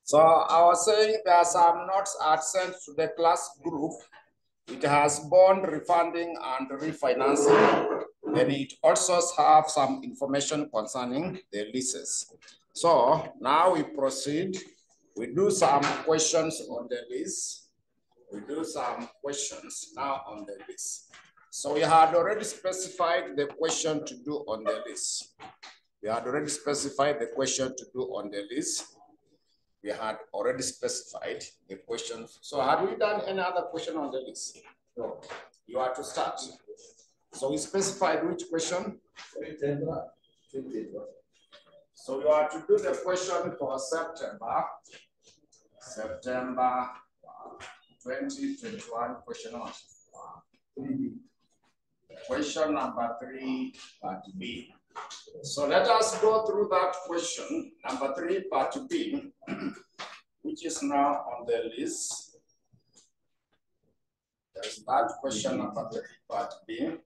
So I was saying there are some notes are sent to the class group. It has bond refunding and refinancing. Then it also has some information concerning the leases. So now we proceed. We do some questions on the list. We do some questions now on the list. So we had already specified the question to do on the list. We had already specified the question to do on the list. We had already specified the question. So had we done any other question on the list? No. You are to start. So we specified which question? So you are to do the question for September 2021, question one. Question number 3, part B. So let us go through that question, number 3, part B, which is now on the list. There's that question number 3, part B.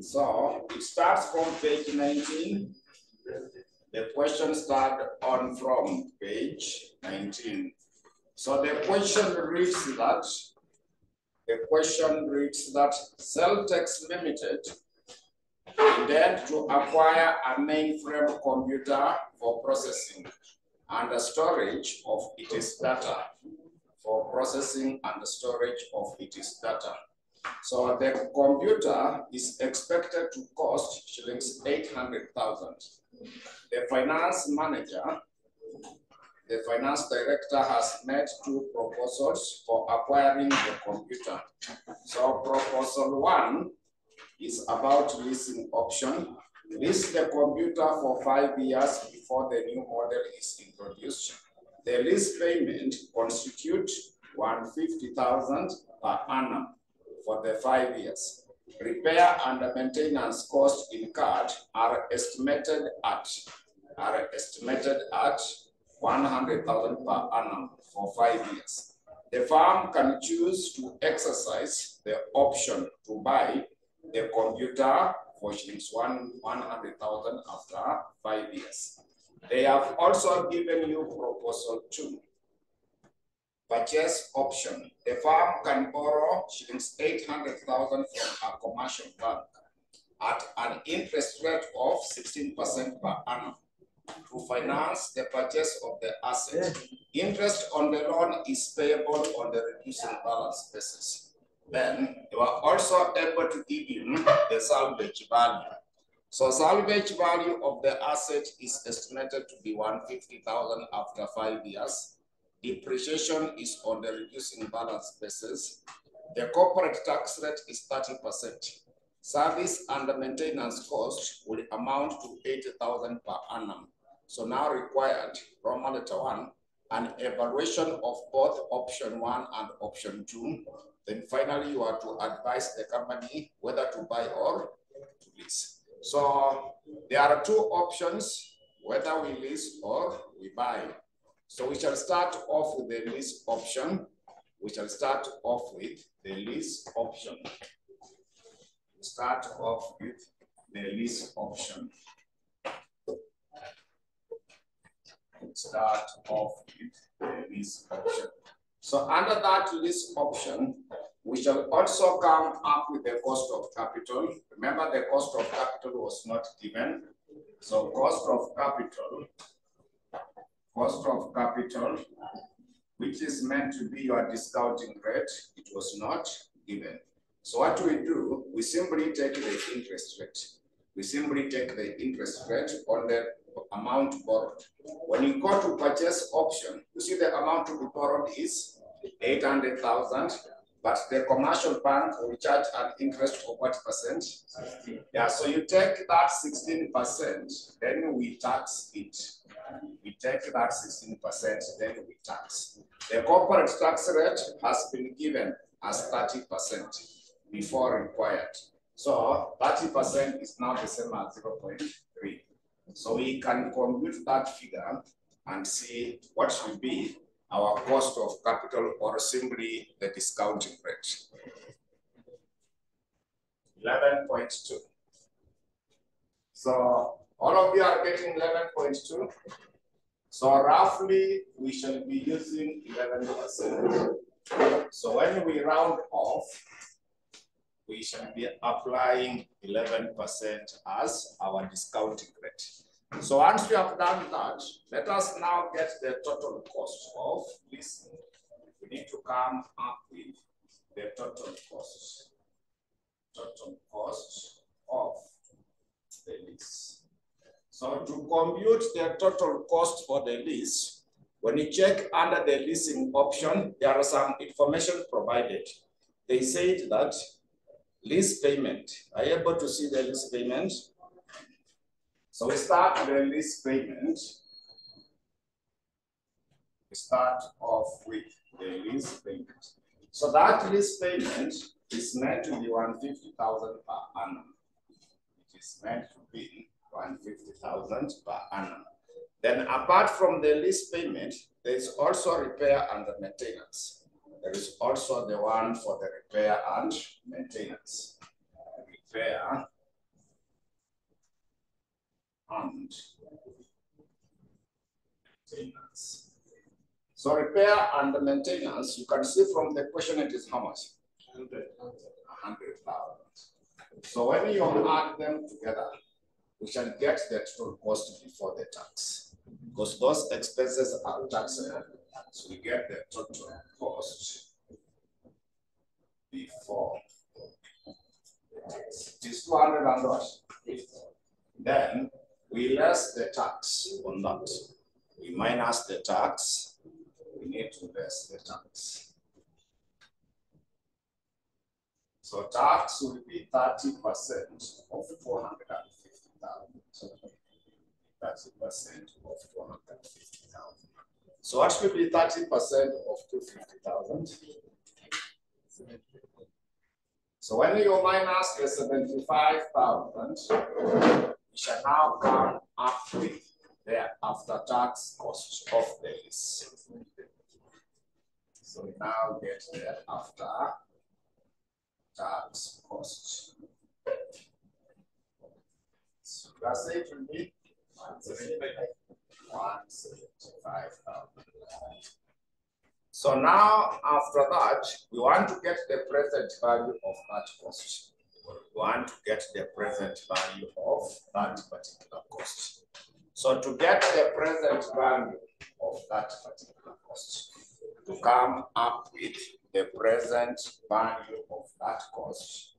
So it starts from page 19. The question starts on from page 19. So the question reads that, Celtex Limited intend to acquire a mainframe computer for processing and storage of its data. So the computer is expected to cost shillings 800,000. The finance director has made 2 proposals for acquiring the computer. So proposal 1 is about leasing option. Lease the computer for 5 years before the new model is introduced. The lease payment constitutes 150,000 per annum for the 5 years. Repair and maintenance costs incurred are estimated at 100,000 per annum for 5 years. The firm can choose to exercise the option to buy the computer for 100,000 after 5 years. They have also given you proposal 2. Purchase option. The firm can borrow 800,000 from a commercial bank at an interest rate of 16% per annum to finance the purchase of the asset. Interest on the loan is payable on the reducing balance basis. Then you are also able to give him the salvage value. So salvage value of the asset is estimated to be 150,000 after 5 years. Depreciation is on the reducing balance basis. The corporate tax rate is 30%. Service and maintenance cost will amount to 80,000 per annum. So now required, Roman letter 1, an evaluation of both option 1 and option 2. Then finally, you are to advise the company whether to buy or to lease. So there are 2 options, whether we lease or we buy. So we shall start off with the lease option. Start off with the lease option. So under that lease option, we shall also come up with the cost of capital. Remember, the cost of capital was not given. So cost of capital, which is meant to be your discounting rate, it was not given. So what we do, we simply take the interest rate. On the amount borrowed. When you go to purchase option, you see the amount to be borrowed is 800,000, but the commercial bank will charge an interest of what percent? 16. Yeah, so you take that 16%, then we tax it. We take that 16%, then we tax. The corporate tax rate has been given as 30% before required. So 30% is now the same as 0.3. So we can compute that figure and see what should be our cost of capital or simply the discounting rate. 11.2. So all of you are getting 11.2. So roughly we shall be using 11%. So when we round off, we shall be applying 11% as our discounting rate. So once we have done that, let us now get the total cost of leasing. We need to come up with the total cost of the lease. So to compute the total cost for the lease, when you check under the leasing option, there are some information provided. They said that lease payment, are you able to see the lease payment? So we start the lease payment. We start off with the lease payment. So that lease payment is meant to be 150,000 per annum. It is meant to be 150,000 per annum. Then apart from the lease payment, there is also repair and maintenance. There is also the one for the repair and maintenance. Repair and maintenance. So repair and maintenance, you can see from the question it is how much? 100,000. So when you add them together, we shall get the total cost before the tax. Because those expenses are taxable. So we get the total cost before the tax. It is 200 and what? Then we less the tax on that. We minus the tax. We need to less the tax. So tax will be 30% of 450,000. 30% of 450,000. So what should be 30% of 250,000? So when you minus the 75,000, you shall now come up with the after-tax cost of the lease. So we now get the after-tax cost. So that's it will be 175,000. So now after that, we want to get the present value of that cost. We want to get the present value of that particular cost. So to get the present value of that particular cost, to come up with the present value of that cost,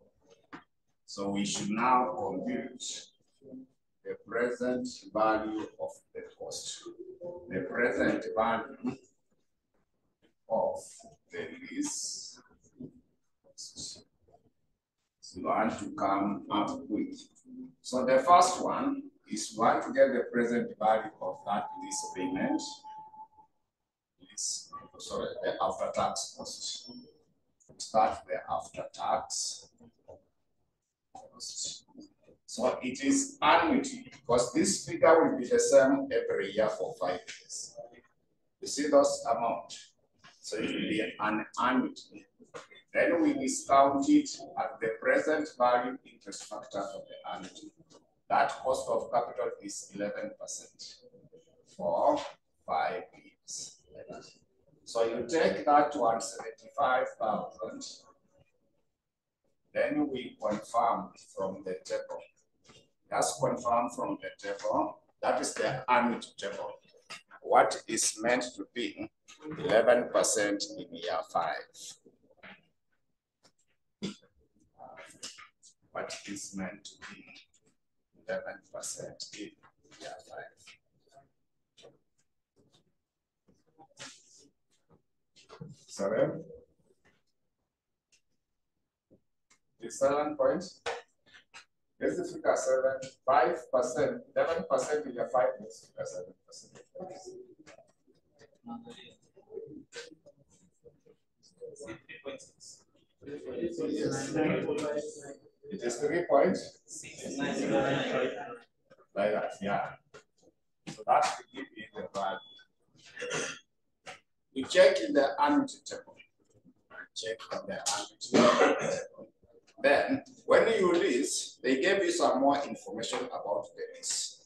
so we should now compute the present value of the cost. The present value of the lease cost. So you want to come up with. So the first one is we want to get the present value of that lease payment. The after-tax cost. Start the after-tax cost. So it is annuity, because this figure will be the same every year for 5 years. You see those amount. So it will be an annuity. Then we discount it at the present value interest factor of the annuity. That cost of capital is 11% for 5 years. So you take that 175,000. Then we confirm from the table. Just confirm from the table. That is the annuity table. What is meant to be 11% in year 5. What is meant to be 11% in year 5. Sorry? It's 7 points. This is figure 7, 5%, 11% in your 5 is figure 7%. Yes. It is 3 points. Like that, yeah. So that will give you the value. We check in the annuity table. Check on the annuity table. Then, when you lease, they gave you some more information about the lease.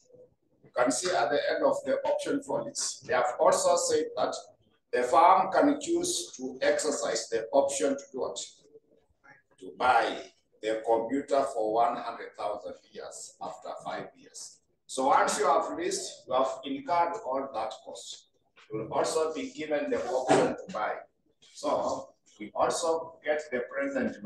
You can see at the end of the option for lease, they have also said that the farm can choose to exercise the option to do what? To buy the computer for 100,000 years after 5 years. So once you have leased, you have incurred all that cost. You will also be given the option to buy. So we also get the present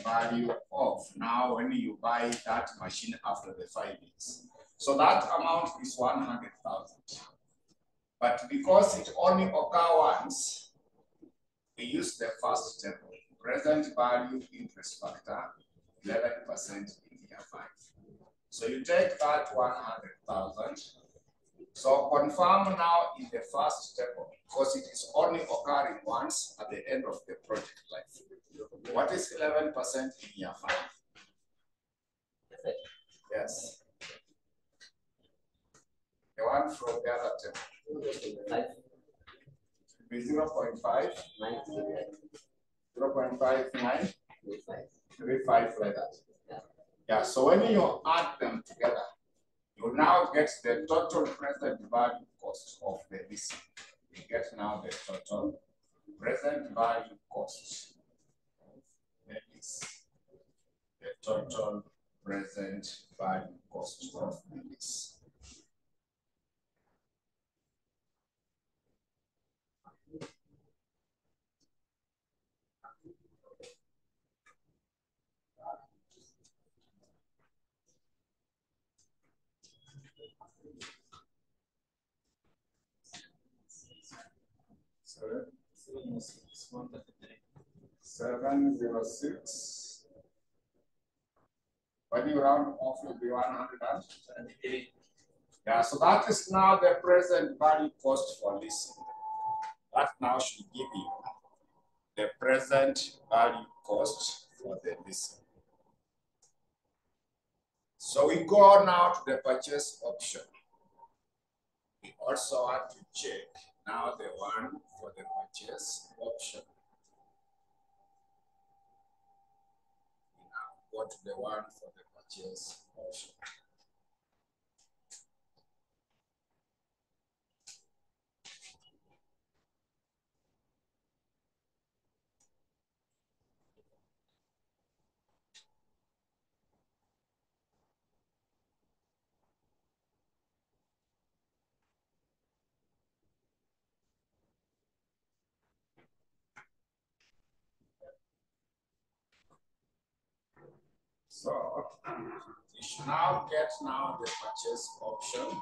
value of now when you buy that machine after the 5 years. So that amount is 100,000. But because it only occurs once, we use the first table. Present value interest factor, 11% in year 5. So you take that 100,000. So confirm now in the first table, because it is only occurring once at the end of the project life. What is 11% in year 5? Yes. The one from the other table. 0.5. 0.59. 35 like that. Yeah, so when you add them together, you now get the total present value cost of the leasing. You get now the total present value cost. That is the total present value cost of the lease. Sorry. 706. When you round off, will be 173. Yeah, so that is now the present value cost for leasing. That now should give you the present value cost for the leasing. So we go now to the purchase option. We also have to check now the one for the purchase option. We now go to the one for the purchase option. So you should now get now the purchase option.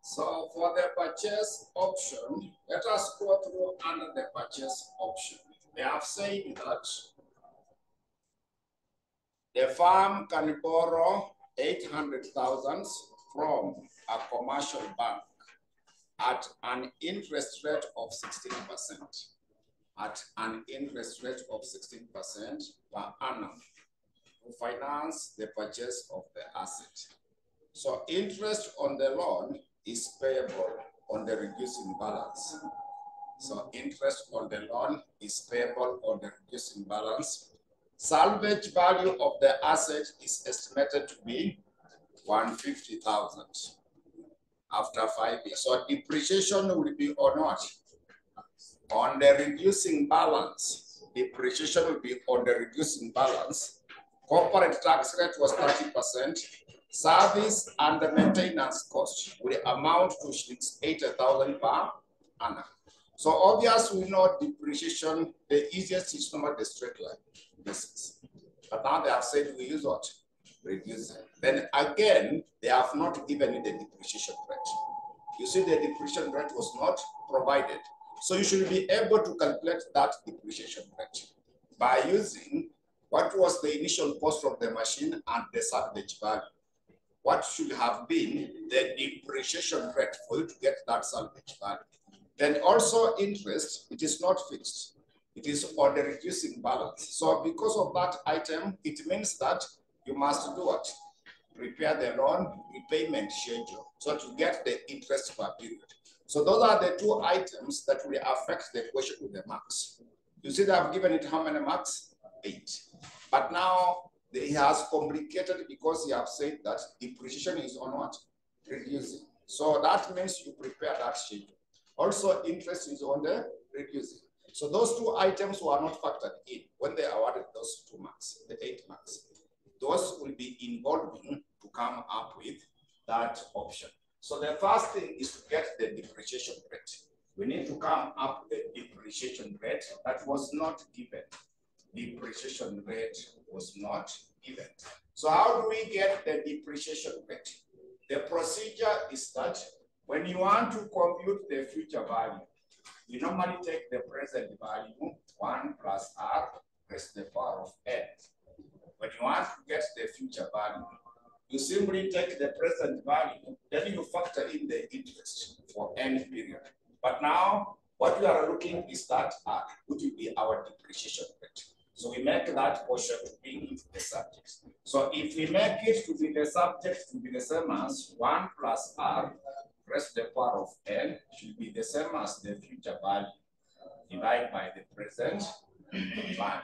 So for the purchase option, let us go through under the purchase option. They have said that the farm can borrow 800,000 from a commercial bank at an interest rate of 16%. At an interest rate of 16% per annum to finance the purchase of the asset. So interest on the loan is payable on the reducing balance. So interest on the loan is payable on the reducing balance. Salvage value of the asset is estimated to be 150,000 after 5 years. So depreciation will be or not on the reducing balance. Depreciation will be on the reducing balance. Corporate tax rate was 30%. Service and the maintenance cost will amount to 80,000 per annum. So obviously we know depreciation, the easiest is not the straight line basis. But now they have said we use what? Reduce it. Then again, they have not given you the depreciation rate. You see the depreciation rate was not provided. So you should be able to calculate that depreciation rate by using what was the initial cost of the machine and the salvage value. What should have been the depreciation rate for you to get that salvage value. Then also interest, it is not fixed. It is on the reducing balance. So because of that item, it means that you must do what? Prepare the loan repayment schedule. So to get the interest per period. So those are the two items that will affect the question with the marks. You see that I've given it how many marks? 8. But now he has complicated because he have said that depreciation is on what? Reducing. So that means you prepare that schedule. Also, interest is on the reducing. So those two items were not factored in when they awarded those 2 marks, the 8 marks. Those will be involving to come up with that option. So the first thing is to get the depreciation rate. We need to come up with the depreciation rate that was not given. Depreciation rate was not given. So how do we get the depreciation rate? The procedure is that when you want to compute the future value, you normally take the present value, 1 plus r raised to the power of n. When you want to get the future value, you simply take the present value, then you factor in the interest for n period. But now, what we are looking is that r, which will be our depreciation rate. So we make that portion to be the subject. So if we make it to be the subject to be the same as 1 plus r raised to the power of n should be the same as the future value divided by the present value.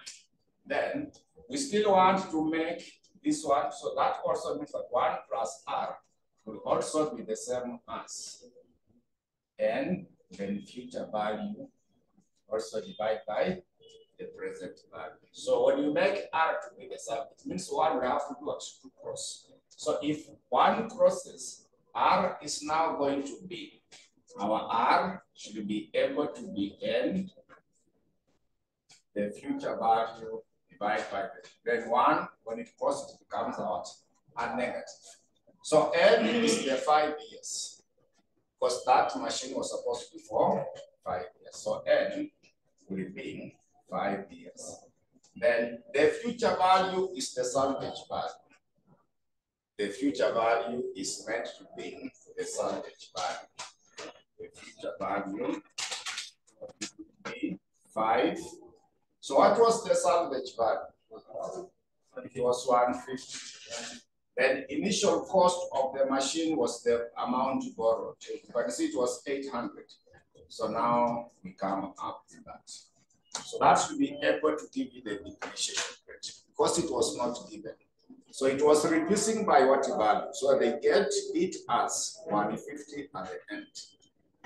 Then we still want to make this one, so that also means that 1 plus r will also be the same as n, then future value also divided by the present value. So when you make r to be the same, it means 1 will have to do 2 cross. So if 1 crosses, r is now going to be, our r should be able to be n, the future value divided by the, then 1, when it crosses, it becomes out a negative. So n is the 5 years, because that machine was supposed to be for 5 years. So n will be 5 years. Then the future value is the salvage value. The future value is meant to be the salvage value. The future value will be 5. So what was the salvage value? It was 150. Then initial cost of the machine was the amount borrowed. You can see it was 800. So now we come up to that. So that should be able to give you the depreciation rate because it was not given. So it was reducing by what value? So they get it as 150 at the end.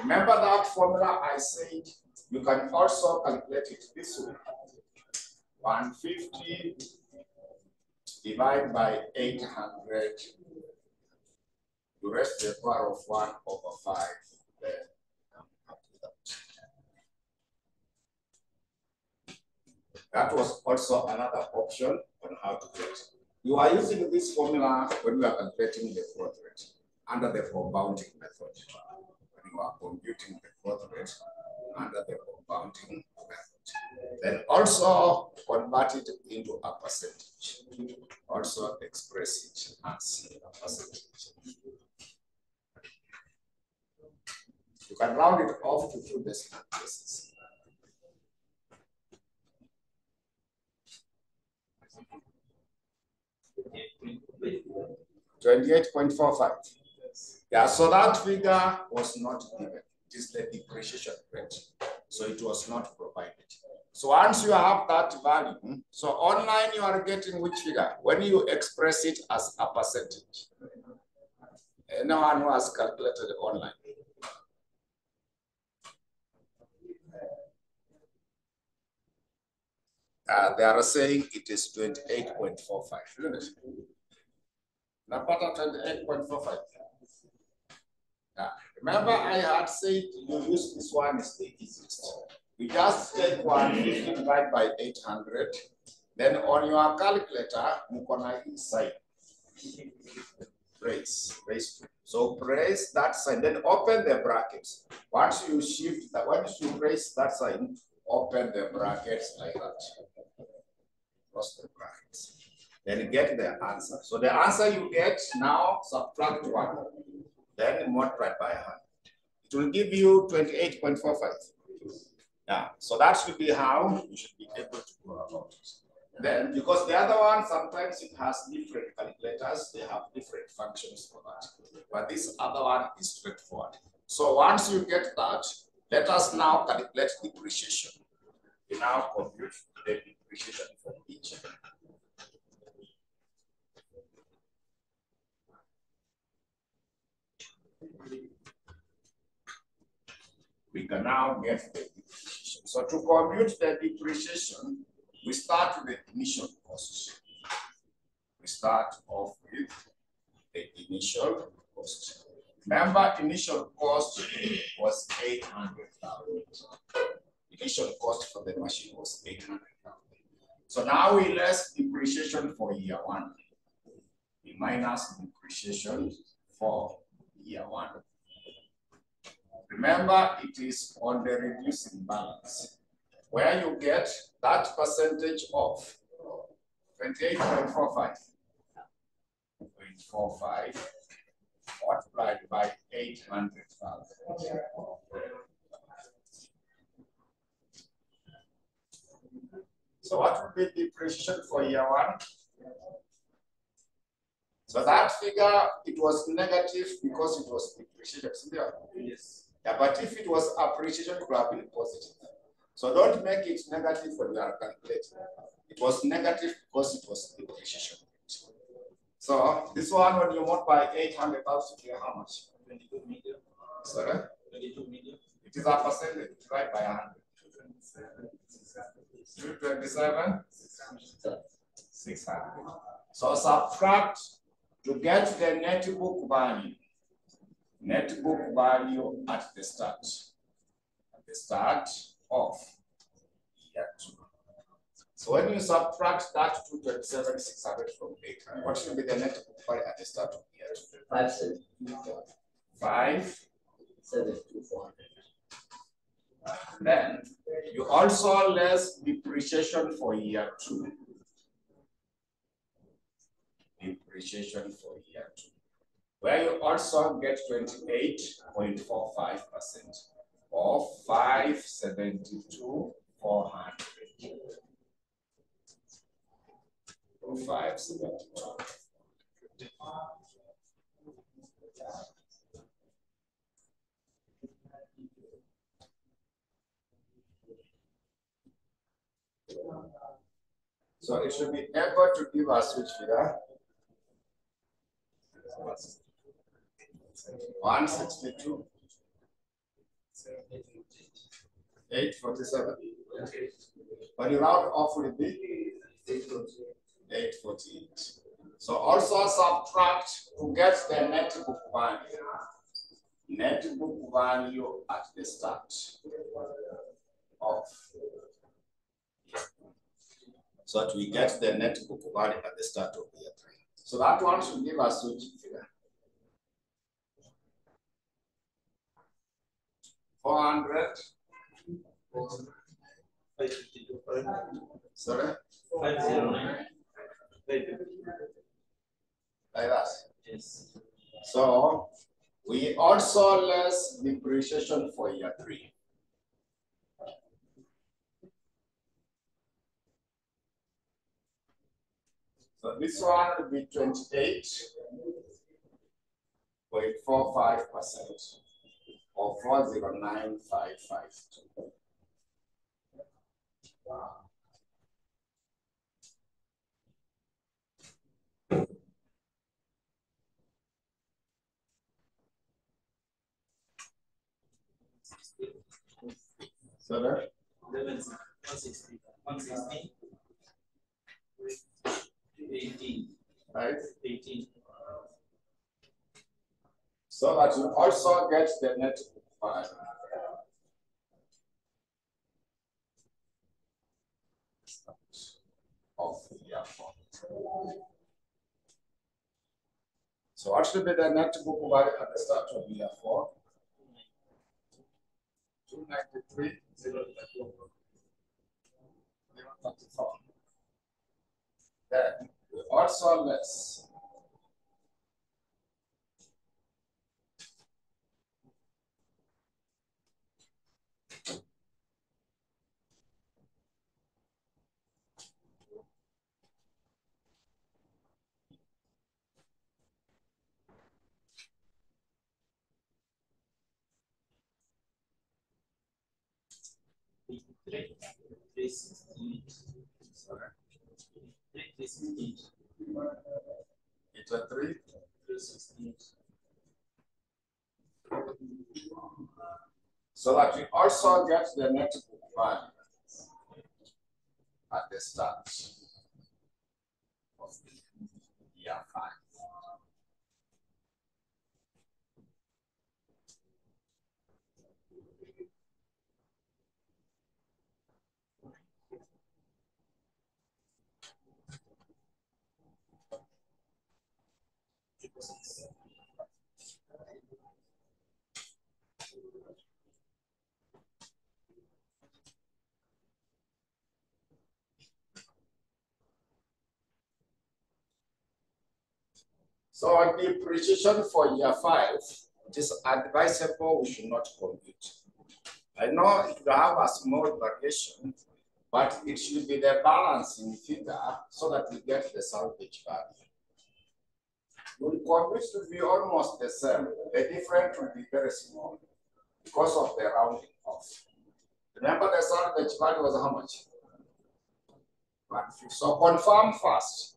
Remember that formula I said? You can also calculate it this way. 150 divided by 800 to raise the power of 1 over 5. Then come up to that. That was also another option on how to get. You are using this formula when you are calculating the growth rate under the compounding method. When you are computing the growth rate under the compounding method. Then also convert it into a percentage. Also express it as a percentage. You can round it off to 2 decimal places. $28.45. Yeah, so that figure was not given. It is the depreciation rate. So it was not provided. So once you have that value, so online you are getting which figure? When you express it as a percentage. No one who has calculated online. They are saying it is 28.45, isn't it? Napata 28.45. Remember, I had said you use this one is the easiest. You just take 150 divided by 800. Then on your calculator, you can sign. Raise. So press that sign. Then open the brackets. Once you shift that, once you press that sign, open the brackets like that. Close the brackets. Then get the answer. So the answer you get now, subtract 1. Then multiply by 100. It will give you 28.45. Yeah, so that should be how you should be able to go about it. Then, because the other one, sometimes it has different calculators, they have different functions for that. But this other one is straightforward. So once you get that, let us now calculate depreciation. We now compute the depreciation for each. We can now get the depreciation. So to compute the depreciation, we start with the initial cost. We start off with the initial cost. Remember, initial cost was 800,000. Initial cost for the machine was 800,000. So now we less depreciation for year one. We minus depreciation for year one. Remember, it is on the reducing balance, where you get that percentage of 28.45. 0.45 multiplied by 800,000. So what would be depreciation for year one? So that figure, it was negative because it was depreciation. Yes. Yeah, but if it was appreciation, it would have been positive. So don't make it negative when you are calculating. It was negative because it was depreciation. So this one, when you multiply 800,000, you get how much? 22 million. Sorry? 22 million. It is a percentage, right, by 100. 227, 600. So subtract to get the net book value. Net book value at the start. At the start of year two. So when you subtract that 227,600 from 800, what should be the net book value at the start of year two? 5,724. Then you also less depreciation for year two. Depreciation for year two, where you also get 28.45% of 572,400. 572. So it should be able to give us which figure? 162. 847. When you round off, will it be 848. So also subtract to get the net book value. Net book value at the start of. So that we get the net book value at the start of year three. So that one should give us which figure? 400. Sorry? 509. Like that? Yes. So we also less depreciation for year three. So this one will be 28.45% or 409,552. So that 160. 18. Right? 18. So that you also get the net value. Of year four. So what should be the net book value at the start of year four? 293,034. Then we also less 316. Sorry. 316. It's a 316. So that we also get the net book value at the start of year 5. So on depreciation for year 5, it is advisable we should not compute. I know it will have a small variation, but it should be the balancing figure so that we get the salvage value. The compute should be almost the same. The difference will be very small because of the rounding off. Remember the salvage value was how much? 150. So confirm first,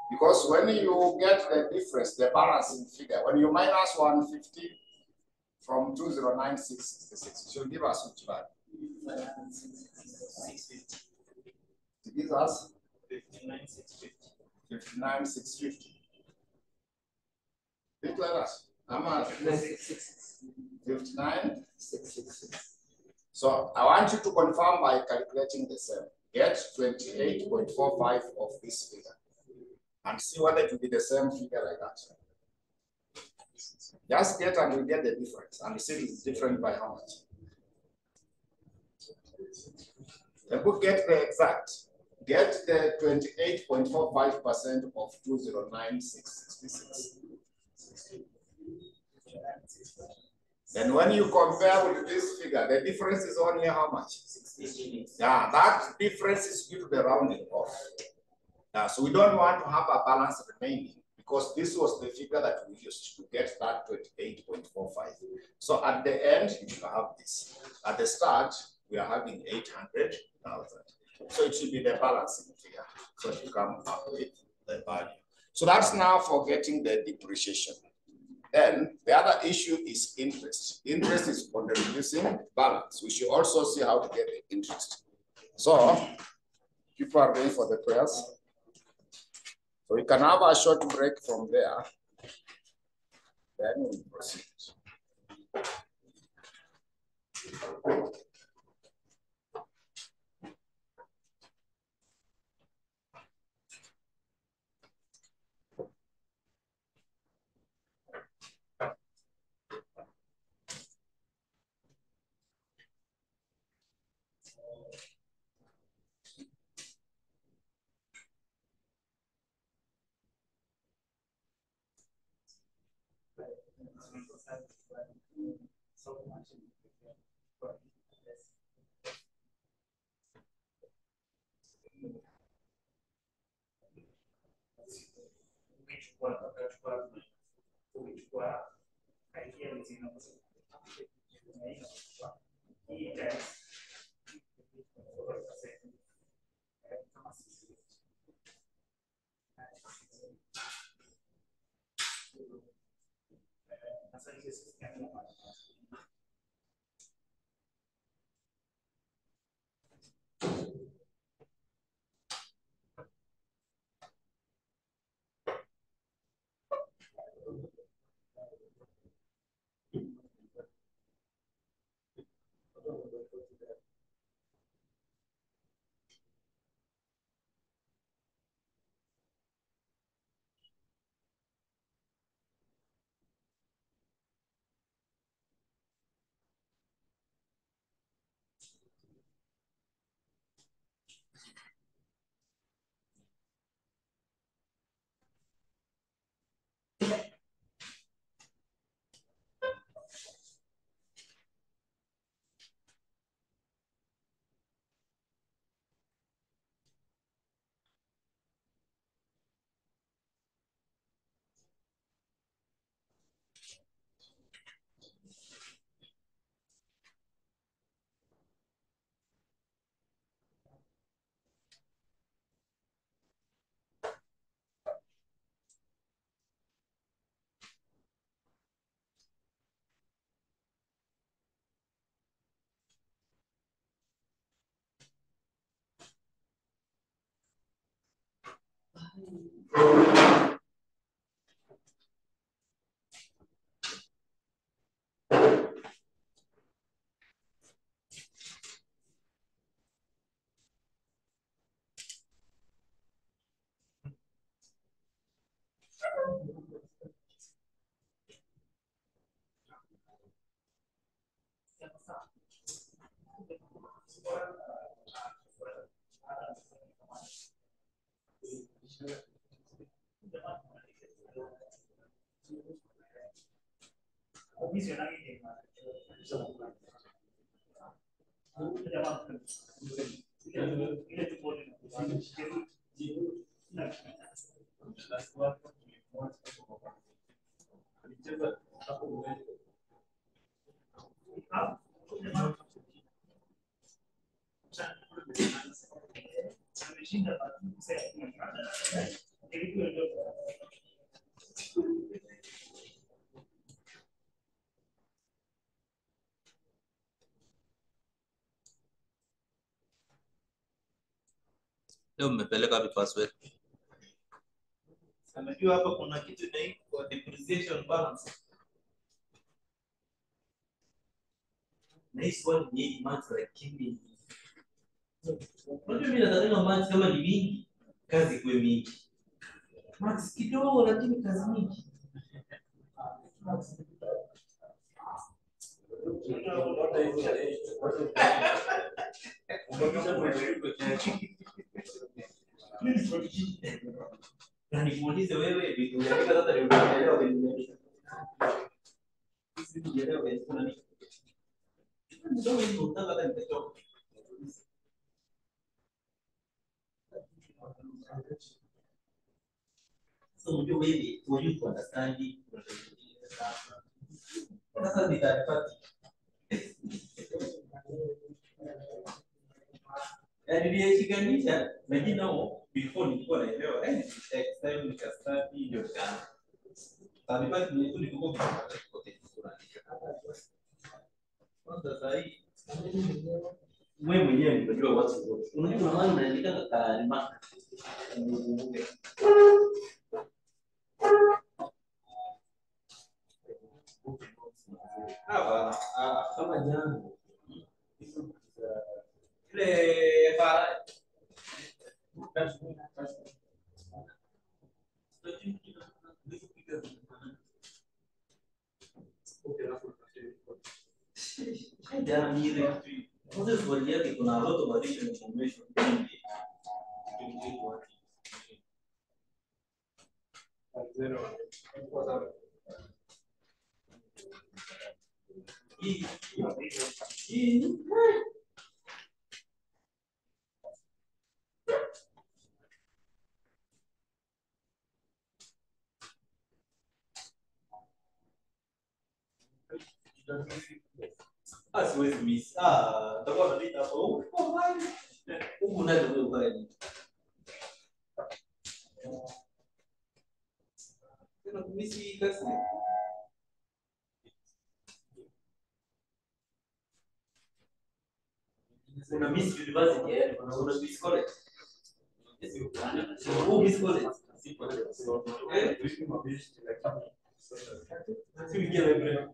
because when you get the difference, the balancing figure, when you minus 150 from 209666, it should give us which value? 650. It gives us 59650. 59650. Think like that. How much? 59666. So I want you to confirm by calculating the same. Get 28.45 of this figure and see whether it will be the same figure like that. Just get and we get the difference and see it's different by how much. The book get the exact. Get the 28.45% of 209666. Then when you compare with this figure, the difference is only how much? 16. Yeah, that difference is due to the rounding off. Yeah, so we don't want to have a balance remaining because this was the figure that we used to get that 28.45. So at the end, you have this. At the start, we are having 800,000. So it should be the balancing figure. So to come up with the value. So that's now for getting the depreciation. Then the other issue is interest. Interest is on the reducing balance. We should also see how to get the interest. So people are ready for the prayers. So we can have a short break from there. Then we proceed. Leo mmepeleka wapi password? Unajua hapa kuna kitu inaitwa depreciation balance. Na hii swali ni months lakini unajua mimi nataka months kama ni mingi, kazi kwa mingi. Months kidogo lakini kazi mingi. Na nimuulize wewe vitu vyako sasa ndio unaelewa vile. Sisi tunaelewa vile kuna nini. Ndio hiyo unataka hata nitachoka. So unajua wewe for you to understand it. Sasa nitapata. Nilishikanisha lakini nao before nilikuwa naelewa next time nikastadi ndio kana. Talibati ni tu niko kwa kote kuna. Sasa hii wewe mwenyewe unajua watu wote. Unajua maana unaandika taarifa. Hapa Kama jana. Ile fara. Jana ni ile kitu. Sasa swali yake kuna a lot of additional information. Siwezi miss. Takuwa tunalita hapo. Huko ndani ndio bali. Tena kumisi kasi. Una miss university yani una miss college. Oh, miss college. Si ingia library.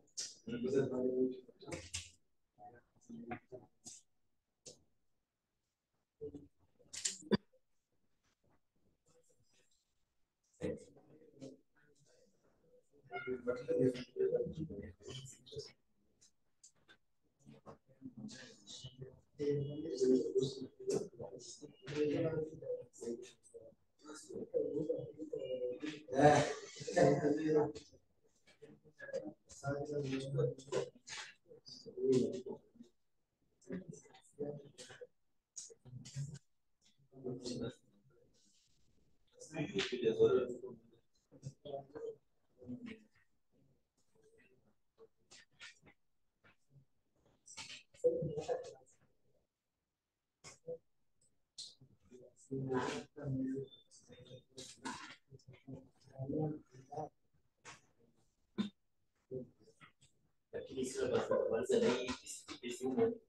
Lakini sio basi kwanza na hii isimu.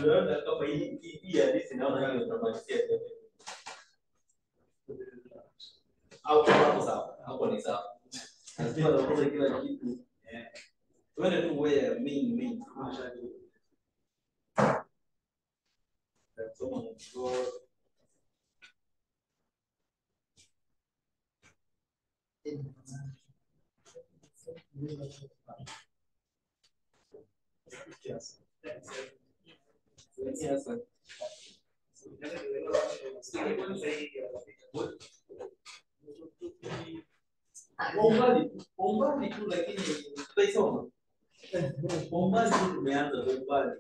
unaona kama hii hadithi naona hiyo tutamalizia au hapo sawa, hapo ni sawa. Lazima tunaona kila kitu. Tuende tu wewe mimi. Somo Umbali tu lakini tutaisoma. Umbali tu tumeanza umbali.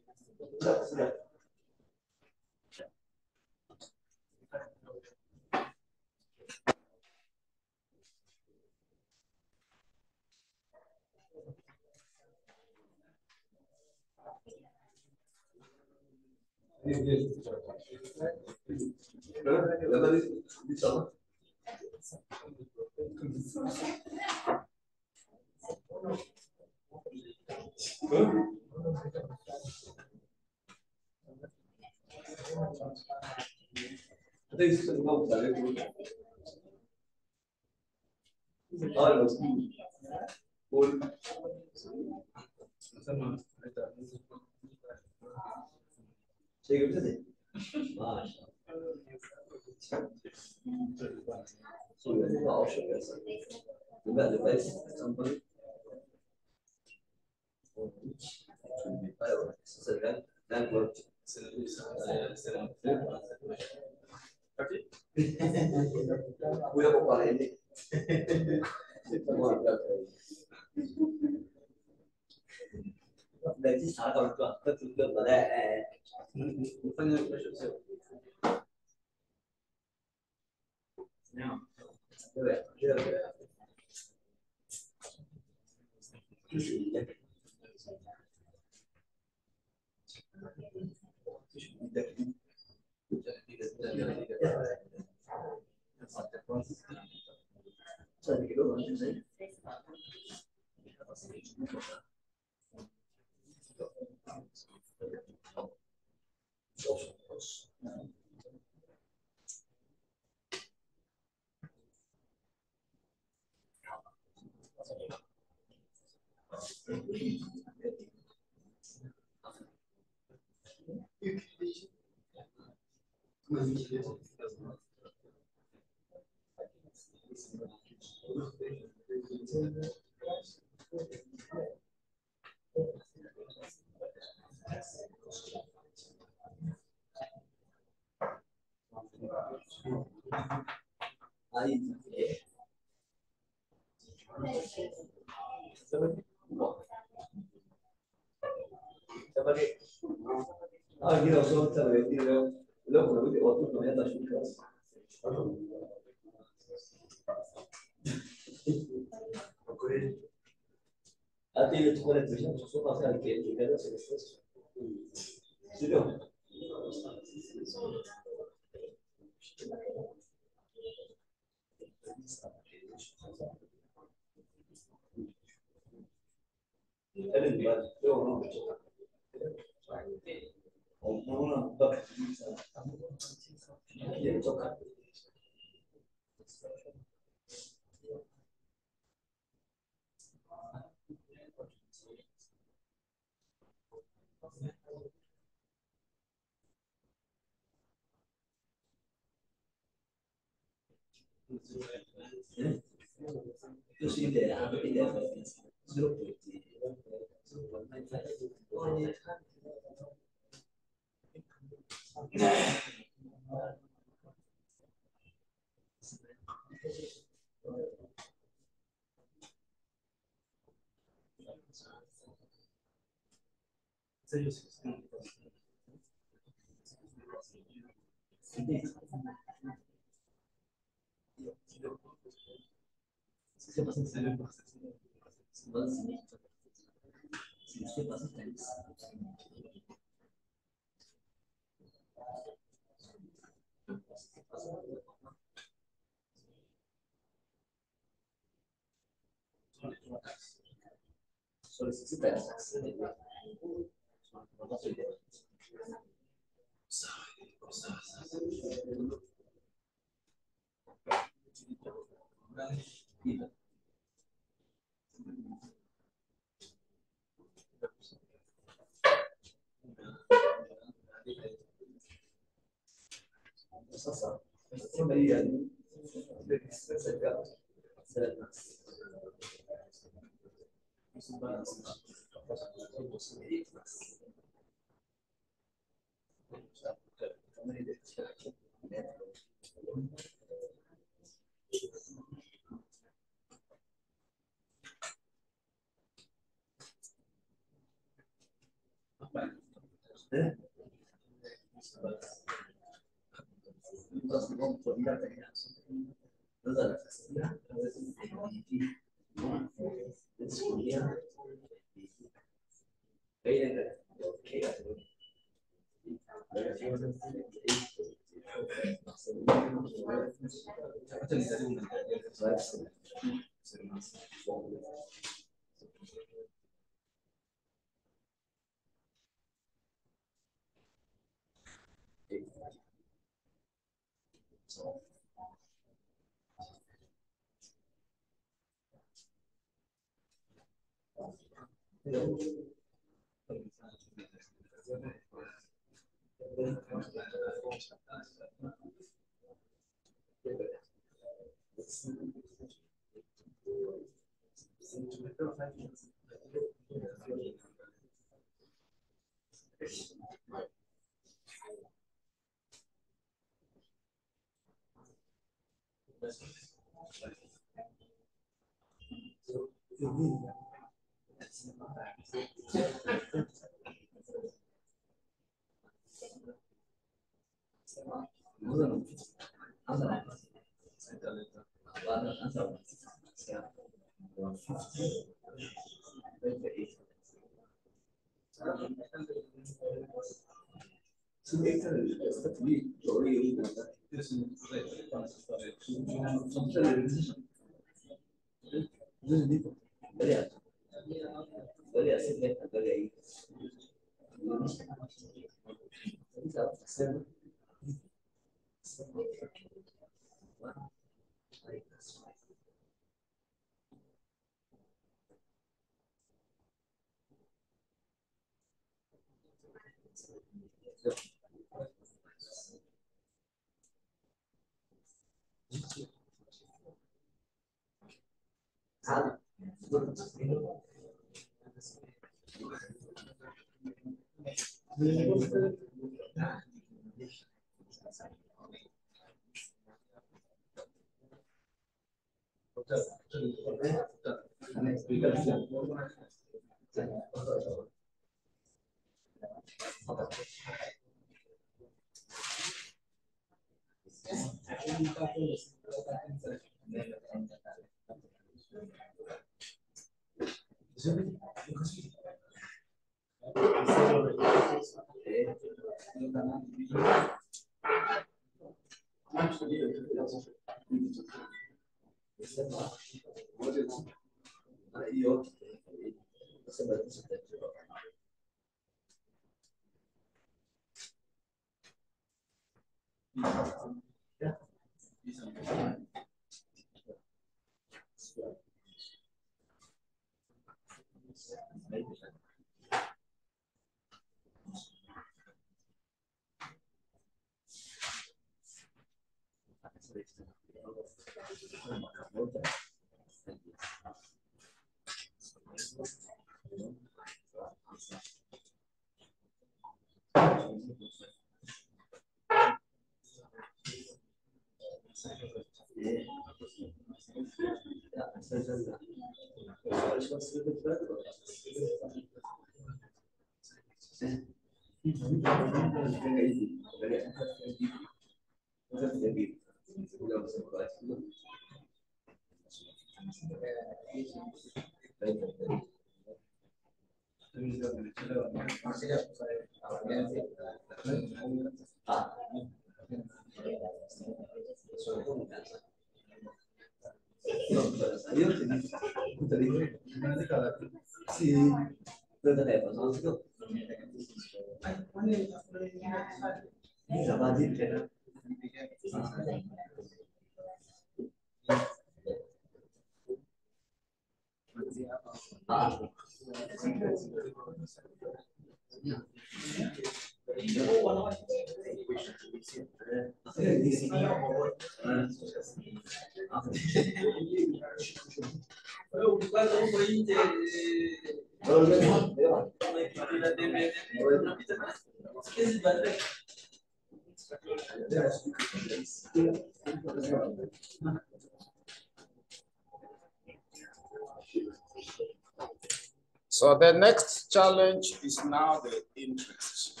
So the next challenge is now the interest.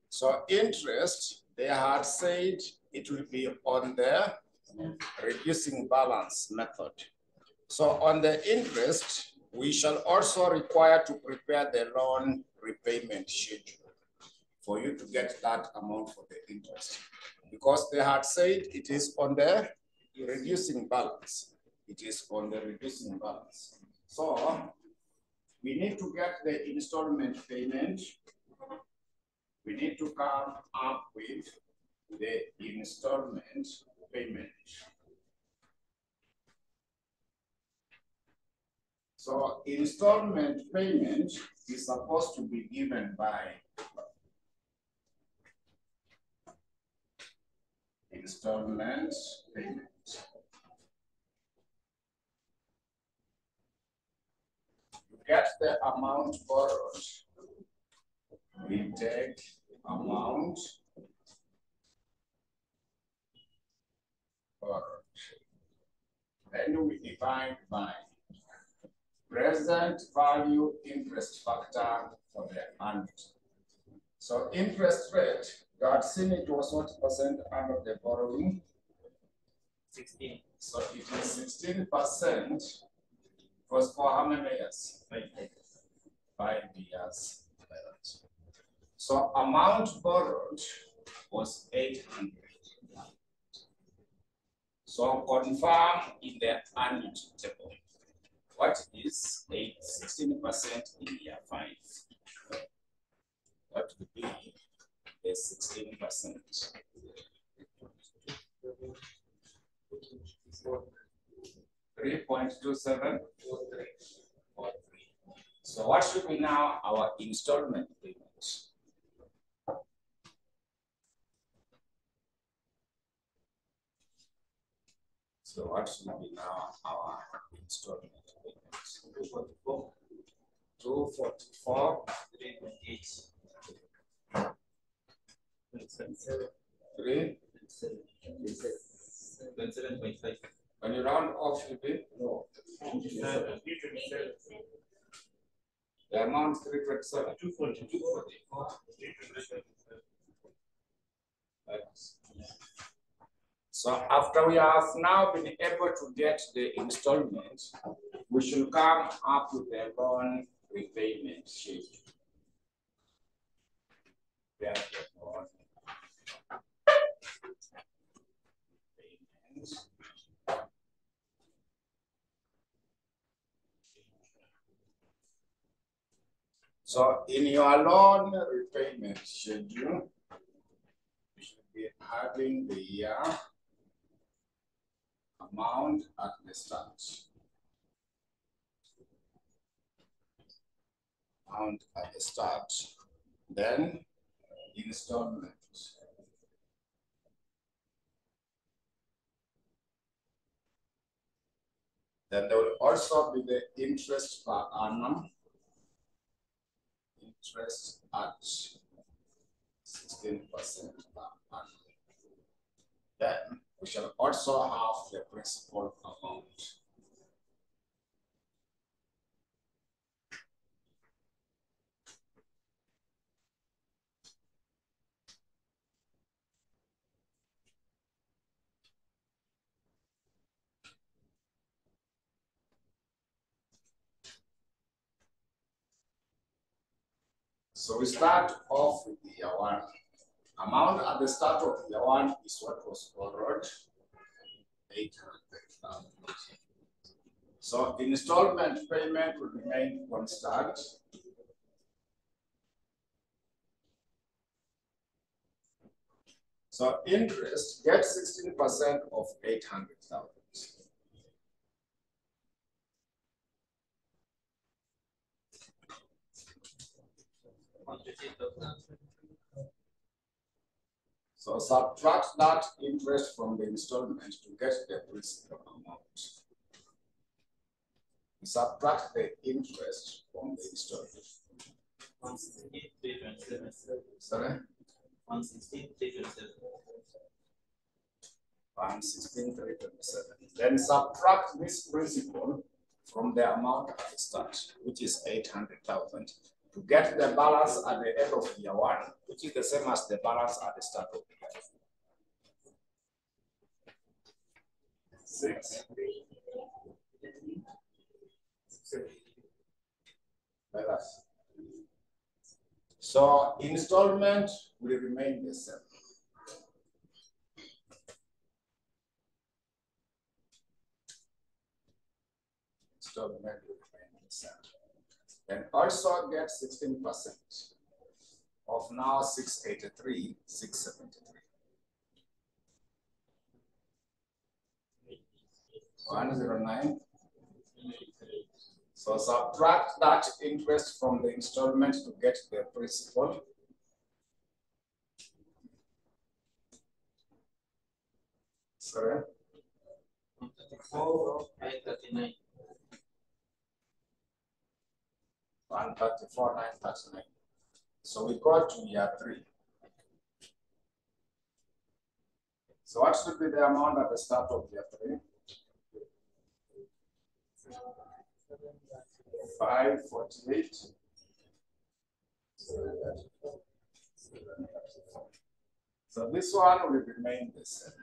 So interest, they had said it will be on the reducing balance method. So on the interest, we shall also require to prepare the loan repayment schedule. for you to get that amount for the interest. Because they had said it is on the reducing balance. It is on the reducing balance. So we need to get the installment payment. We need to come up with the installment payment. So installment payment is supposed to be given by installment payment. You get the amount borrowed. We take amount borrowed. Then we divide by present value interest factor for the annuity. So interest rate, you had seen it was what percent under the borrowing? 16. So it is 16%. Was for how many years? 5 years. 5 years. So amount borrowed was 800. So confirm in the annuity table. What is 16% in year 5? That would be the 16%. 3.27. So what should be now our installment payments? So what should be now our installment payments? 244. 244. 3.8. 3. 27.5. When you round off, should be no. The amount 327. 244. So after we have now been able to get the installment, we should come up with the loan repayment schedule. Therefore, payments. So in your loan repayment schedule, you should be having the year amount at the start. Amount at the start, then installment. Then there will also be the interest per annum. Interest at 16% per annum. Then we shall also have the principal amount. So we start off with the year 1. Amount at the start of year 1 is what was borrowed, 800,000. So installment payment will remain constant. So interest gets 16% of 800,000. So subtract that interest from the installment to get the principal amount. Subtract the interest from the installment. 116,327. Sorry? 116,327. 116,327. Then subtract this principal from the amount at the start, which is 800,000, to get the balance at the end of year 1, which is the same as the balance at the start of the year. 6. So installment will remain the same. Installment will remain the same. And also get 16% of now 683, 673. 109. So subtract that interest from the installment to get the principal. Sorry. 34, 939. 134, 939. So we got to year 3. So what should be the amount at the start of year 3? 548. So this one will remain the same.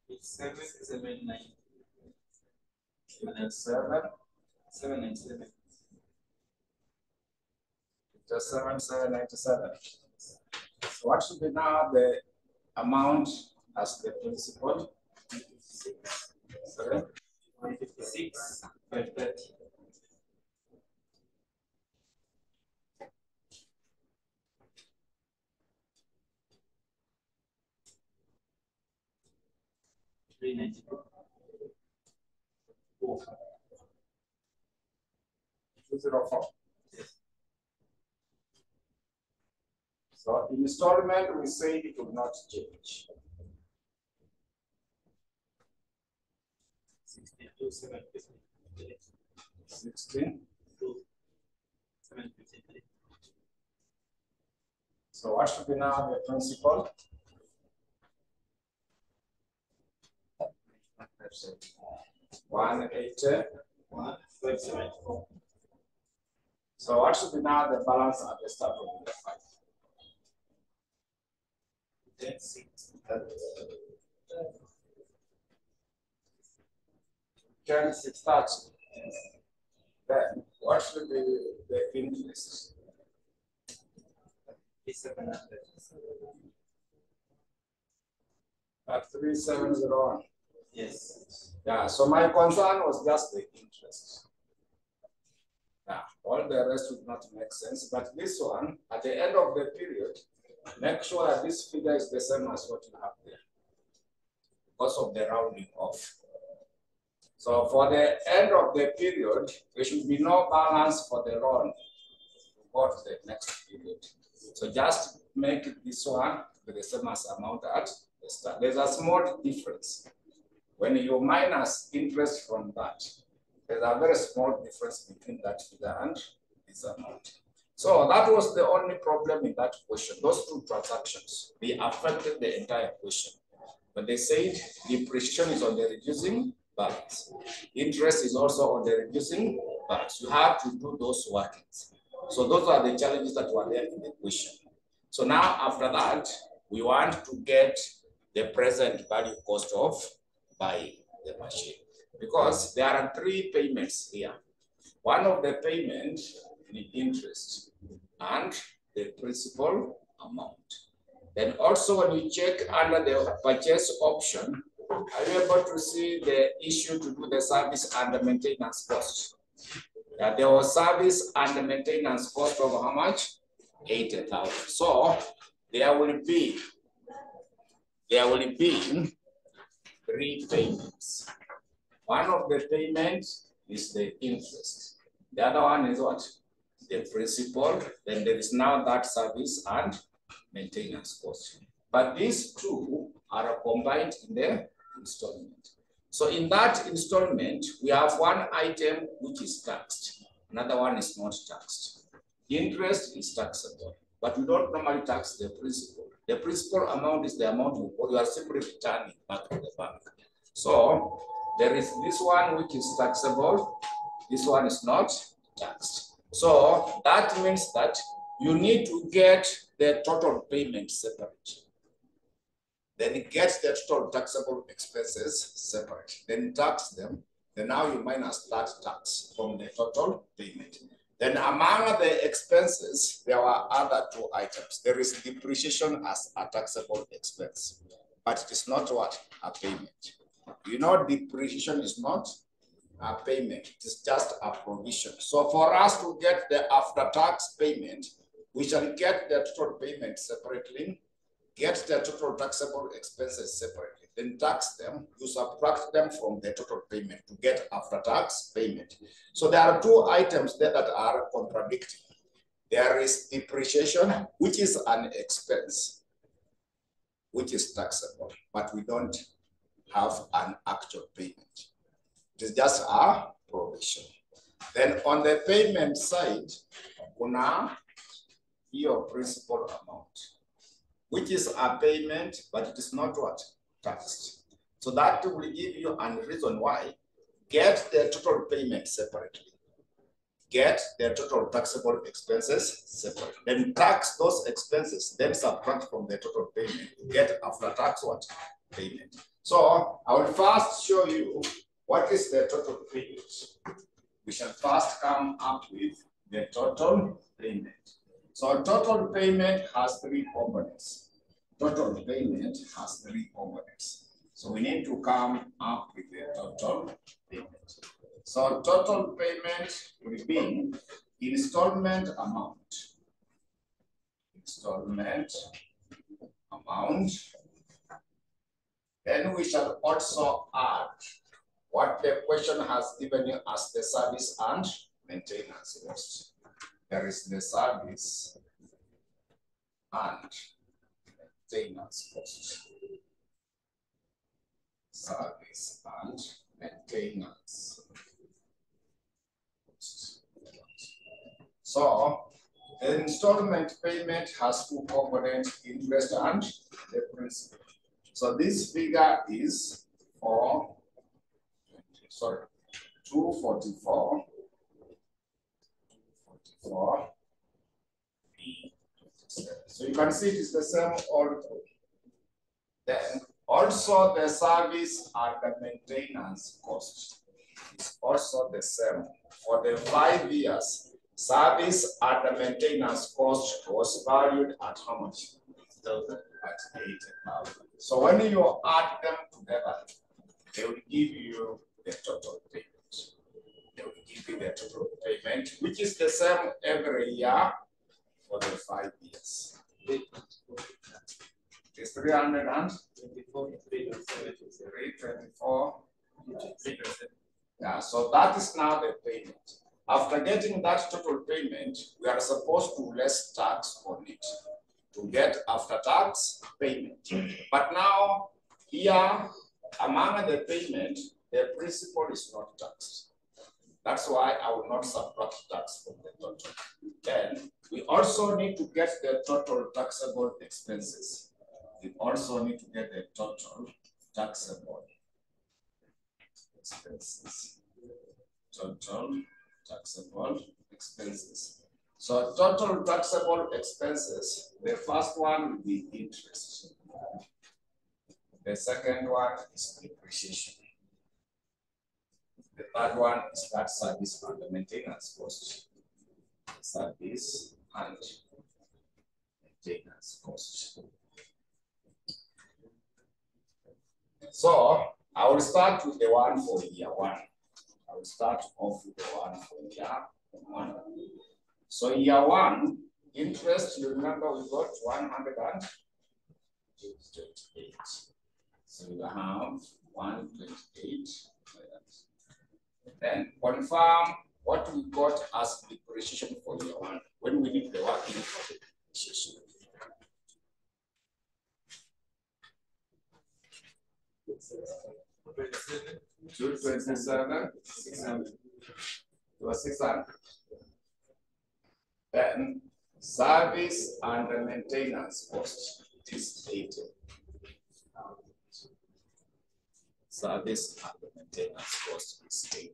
It's 779. And then 7. 797. Just 7,797. So what should be now the amount as the principal? 156, 530. $392. 204. So installment, we say it will not change. 62, 753. 16. 753. So what should be now the principal? 180. 574. So what should be now the balance at the start of the 5? 10,6. 10,630. Then what should be the interest? 700. At 3701. Yes. Yeah, so my concern was just the interest. Yeah, all the rest would not make sense, but this one, at the end of the period, make sure that this figure is the same as what you have there because of the rounding off. So for the end of the period, there should be no balance for the loan to go to the next period. So just make this one with the same as amount at the start. There's a small difference. When you minus interest from that, there's a very small difference between that figure and this amount. So that was the only problem in that question. Those two transactions, they affected the entire question. But they said depreciation is on the reducing balance. Interest is also on the reducing balance. You have to do those workings. So those are the challenges that were there in the question. So now after that, we want to get the present value cost of buying the machine. Because there are 3 payments here. One of the payment, the interest, and the principal amount. Then also when you check under the purchase option, are you able to see the issue to do the service and the maintenance cost? There was service and the maintenance cost of how much? 80,000. So there will be 3 payments. One of the payments is the interest. The other one is what? The principal. Then there is now that service and maintenance cost. But these 2 are combined in the installment. So in that installment, we have one item which is taxed. Another one is not taxed. Interest is taxable, but we don't normally tax the principal. The principal amount is the amount you are simply returning back to the bank. So there is this one which is taxable. This one is not taxed. So that means that you need to get the total payment separate. Then get the total taxable expenses separate. Then tax them Then now you minus that tax from the total payment. Then among the expenses, there were other two items. There is depreciation as a taxable expense, but it is not what? A payment. You know, depreciation is not a payment. It is just a provision. So for us to get the after-tax payment, we shall get the total payment separately, get the total taxable expenses separately, then tax them, you subtract them from the total payment to get after-tax payment. So there are two items there that are contradicting. There is depreciation, which is an expense, which is taxable, but we don't have an actual payment. It is just a provision. Then on the payment side, kuna your principal amount, which is a payment, but it is not what? Taxed. So that will give you a reason why. Get the total payment separately. Get the total taxable expenses separately. Then tax those expenses, then subtract from the total payment to get after tax what? Payment. So I will first show you what is the total payment. We shall first come up with the total payment. So total payment has three components. Total payment has three components. So we need to come up with the total payment. So total payment will be installment amount. Installment amount. Then we shall also add what the question has given you as the service and maintenance cost. There is the service and maintenance cost. Service and maintenance cost. So the installment payment has two components, interest and the principal. So this figure is 244. So you can see it is the same all through. Then also the service and the maintenance cost is also the same. For the 5 years, service and the maintenance cost was valued at how much? At 80,000. So when you add them together, they will give you the total payment. They will give you the total payment, which is the same every year for the 5 years. It's 324. Yeah, so that is now the payment. After getting that total payment, we are supposed to less tax on it to get after tax payment. But now here, among the payment, the principal is not taxed. That's why I will not subtract tax from the total. Then we also need to get the total taxable expenses. We also need to get the total taxable expenses. Total taxable expenses. So total taxable expenses, the first one will be interest. The second one is depreciation. The third one is that service and the maintenance cost. Service and maintenance cost. So I will start with the one for year one. I will start off with the one for year one. So year one, interest, you remember we got 128. So we have 128. Then confirm what we got as depreciation for year one when we need the working for the depreciation. Two 27, 600. It was 600. Then service and the maintenance cost is 80. Service and the maintenance cost is 80.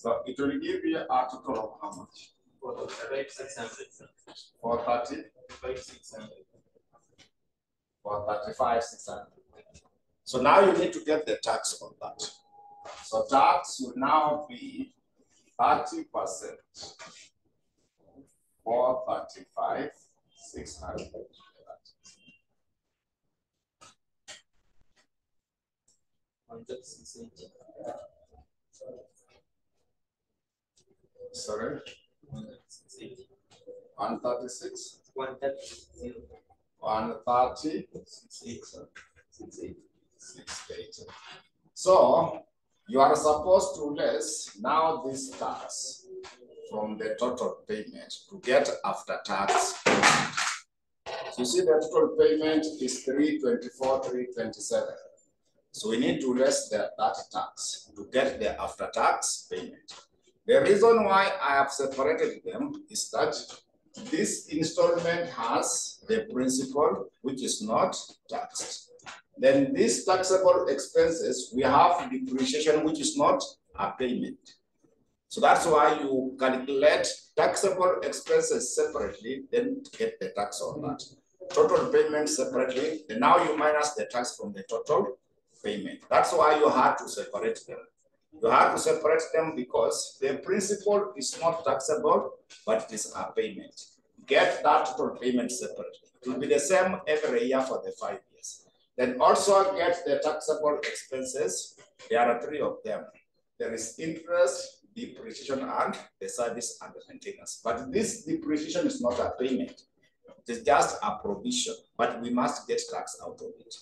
So it will give you a total of how much? 435,600. 430, 5,600. 435,600. So now you need to get the tax on that. So tax will now be 30%. 435,600. Sorry? 136? 130? 680. So you are supposed to less now this tax from the total payment to get after tax. You see the total payment is 324, 327. So we need to less that tax to get the after tax payment. The reason why I have separated them is that this installment has the principal which is not taxed. Then these taxable expenses, we have depreciation which is not a payment. So that's why you calculate taxable expenses separately, then get the tax on that. Total payment separately, and now you minus the tax from the total payment. That's why you have to separate them. You have to separate them because the principal is not taxable, but it is a payment. Get that total payment separately. It will be the same every year for the 5 years. Then also get the taxable expenses. There are 3 of them. There is interest, depreciation, and the service and the maintenance. But this depreciation is not a payment. It is just a provision, but we must get tax out of it.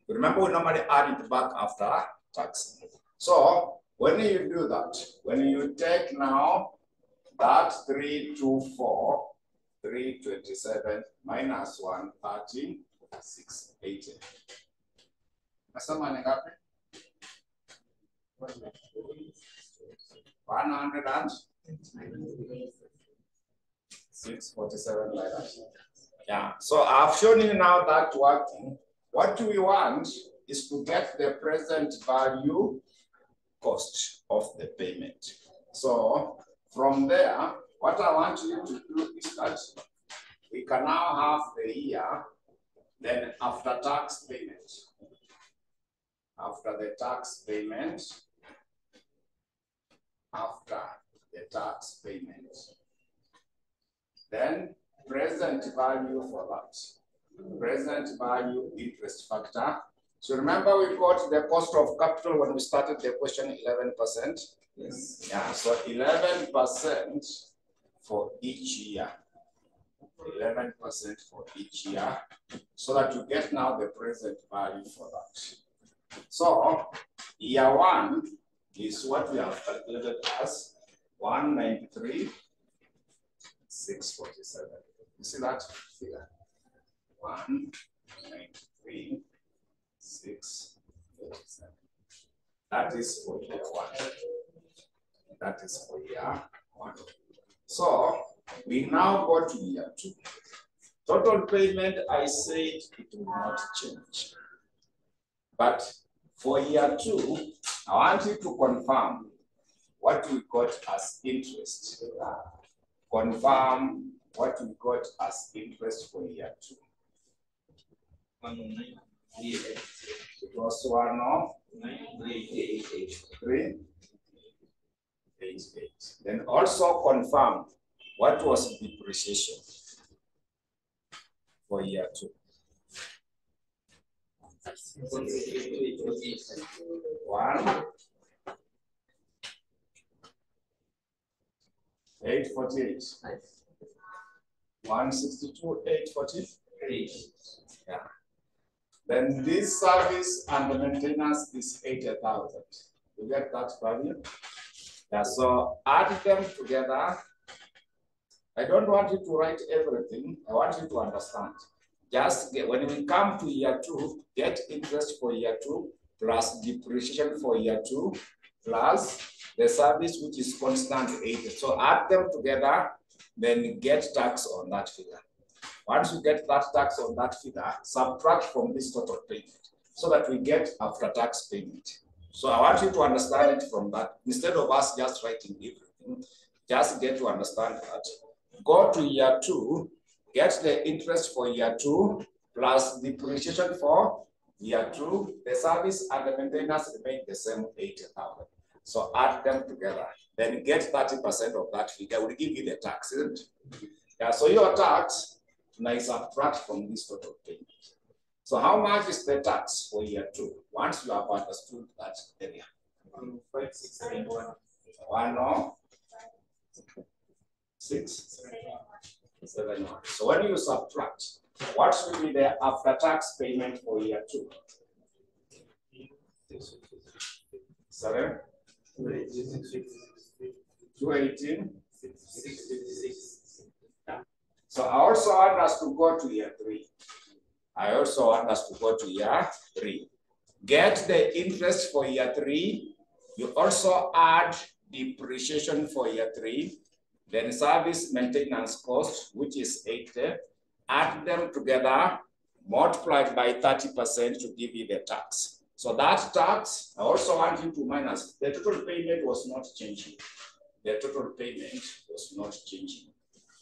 Remember, we normally add it back after tax. So when you do that, when you take now that 324, 327 minus 130, 680. Nasema ni ngapi? 106.47 like that. Yeah, so I've shown you now that working. What we want is to get the present value cost of the payment. So from there, what I want you to do is that we can now have the year, then after tax payment. After the tax payment, then present value for that. Present value interest factor. So remember we got the cost of capital when we started the question 11%. Yes. Yeah, so 11% for each year. 11% for each year. So that you get now the present value for that. So year 1 is what we have calculated as 193,647. You see that figure? 193,647. That is for year 1. That is for year 1. So we now go to year 2. Total payment, I said it will not change. But for year 2, I want you to confirm what we got as interest. Confirm what we got as interest for year 2. It was 1,938,388. Then also confirm what was depreciation for year 2. 1,848. 162,848. Yeah. Then this service and the maintenance is 80,000. You get that value? Yeah, so add them together. I don't want you to write everything. I want you to understand. Just get, when we come to year 2, get interest for year 2 plus depreciation for year 2 plus the service which is constant 80. So add them together, then get tax on that figure. Once you get that tax on that figure, subtract from this total payment so that we get after tax payment. So I want you to understand it from that. Instead of us just writing everything, just get to understand that. Go to year 2, get the interest for year 2 plus depreciation for year 2. The service and the maintenance remain the same, 80,000. So add them together. Then get 30% of that figure. Will give you the tax, isn't it? Yeah, so your tax now subtract from this total payment. So how much is the tax for year 2? Once you have understood that area. 5671. 10671. So when you subtract, what should be the after-tax payment for year 2? Sorry? 218. 656. Yeah. So I also want us to go to year 3. Get the interest for year 3. You also add depreciation for year 3. Then service maintenance cost, which is 80. Add them together, multiplied by 30% to give you the tax. So that tax, I also want you to minus. The total payment was not changing. It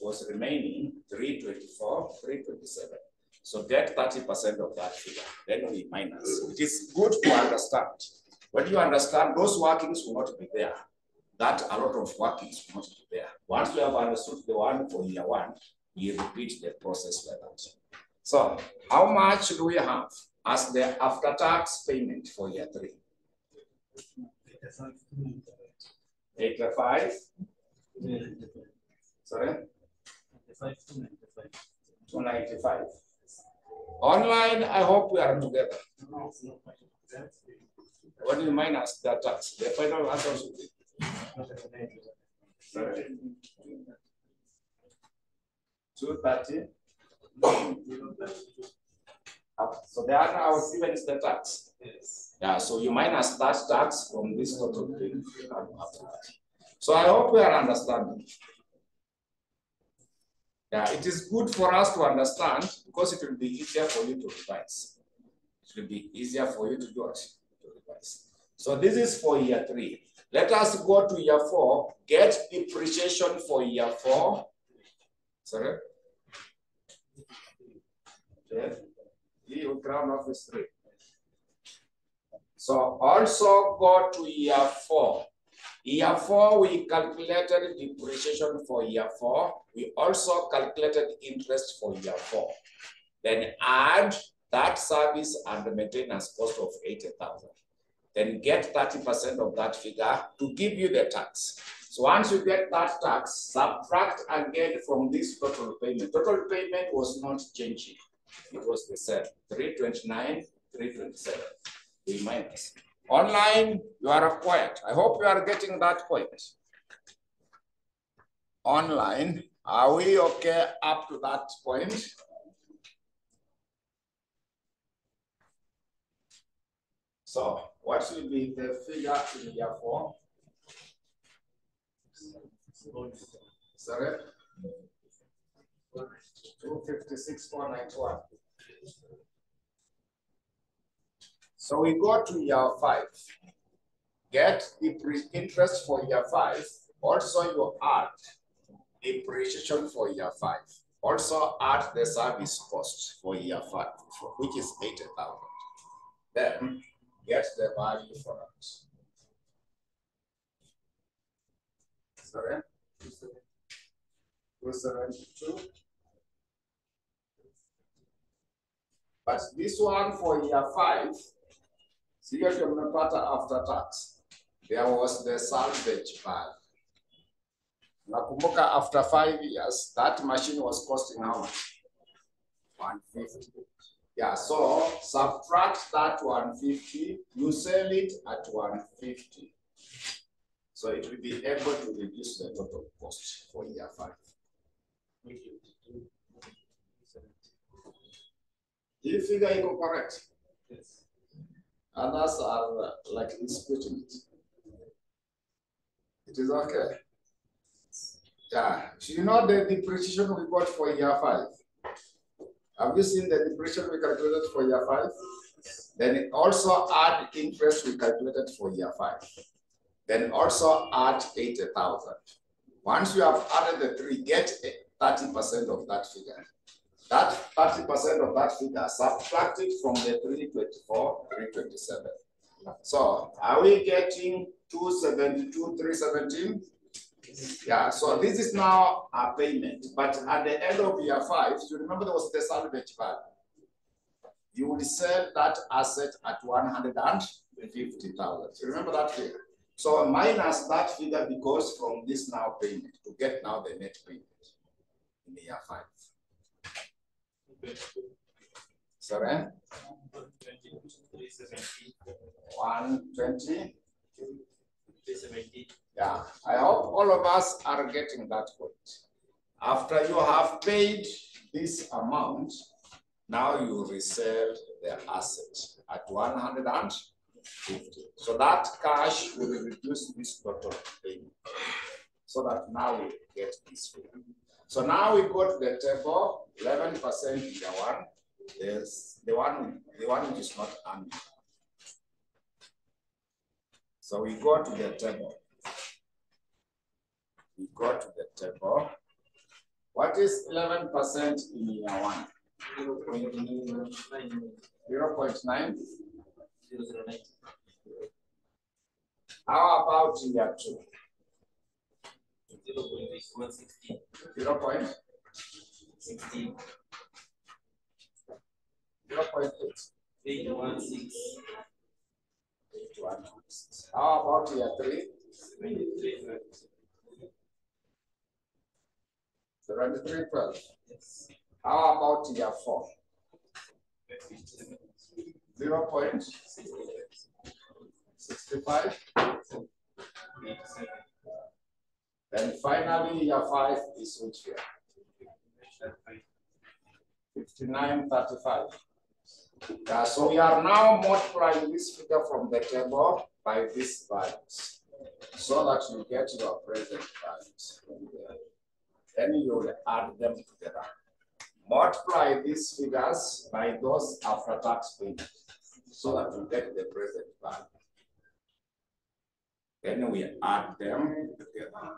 was remaining 324, 327. So get 30% of that figure, then we minus. It is good to understand. When you understand, those workings will not be there. That a lot of workings will not be there. Once you have understood the one for year 1, you repeat the process like that. So how much do we have as the after-tax payment for year 3? 85. Sorry? 295. Online, I hope we are together. When you minus the tax, the final answer should be 230. So the other I was given is the tax. Yes. Yeah, so you minus that tax from this total thing. So I hope we are understanding. Yeah, it is good for us to understand because it will be easier for you to revise. It will be easier for you to do it, to revise. So this is for year 3. Let us go to year 4, get depreciation for year 4. Sorry? Okay. You ground off is 3. So also go to year 4. Year 4, we calculated depreciation for year 4. We also calculated interest for year 4. Then add that service and the maintenance cost of 80,000. Then get 30% of that figure to give you the tax. So once you get that tax, subtract again from this total payment. Total payment was not changing. It was the same, 329, 327. We minus. Online, you are quiet. I hope you are getting that point. Online, are we okay up to that point? So what will be the figure in year 4? Sorry? 256,491. So we go to year 5. Get the interest for year 5. Also, you add depreciation for year 5. Also add the service cost for year 5, which is 80,000. Then get the value for it. Sorry? 272. But this one for year 5, see if you remember after tax, there was the salvage value. Nakumbuka after 5 years, that machine was costing how much? 150. Yeah, so subtract that 150, you sell it at 150. So it will be able to reduce the total cost for year 5. Do you figure it correct? Yes. Others are like disputing it. It is okay. Yeah. So you know the depreciation we got for year 5? Have you seen the depreciation we calculated for year 5? Then also add interest we calculated for year 5. Then also add 80,000. Once you have added the 3, get 30% of that figure. That 30% of that figure subtracted from the 324, 327. So are we getting 272, 317? Yeah, so this is now a payment. But at the end of year 5, you remember there was the salvage value. You will sell that asset at 150,000. You remember that figure? So minus that figure because from this now payment to get now the net payment in the year 5. Sorry? 120. Yeah, I hope all of us are getting that point. After you have paid this amount, now you resell the asset at 150. So that cash will reduce this total payment. So that now we get this figure. So now we go to the table, 11% year 1. There's the one which is not earned. So we go to the table. We go to the table. What is 11% in year 1? 0.9. 0.9. How about year 2? 0.160. 0.16. 0.8. 816. 816. How about year 3? 7312. Yes. How about year 4? 0.65. Then finally, year 5 is which year? 5935. Yeah, so we are now multiplying this figure from the table by these values so that you get your present values. Then you will add them together. Multiply these figures by those after tax payments so that you get the present value. Then we add them together.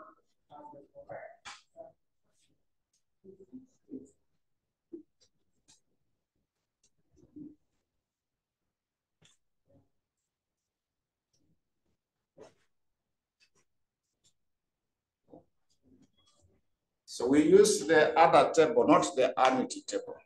So we use the other table, not the annuity table.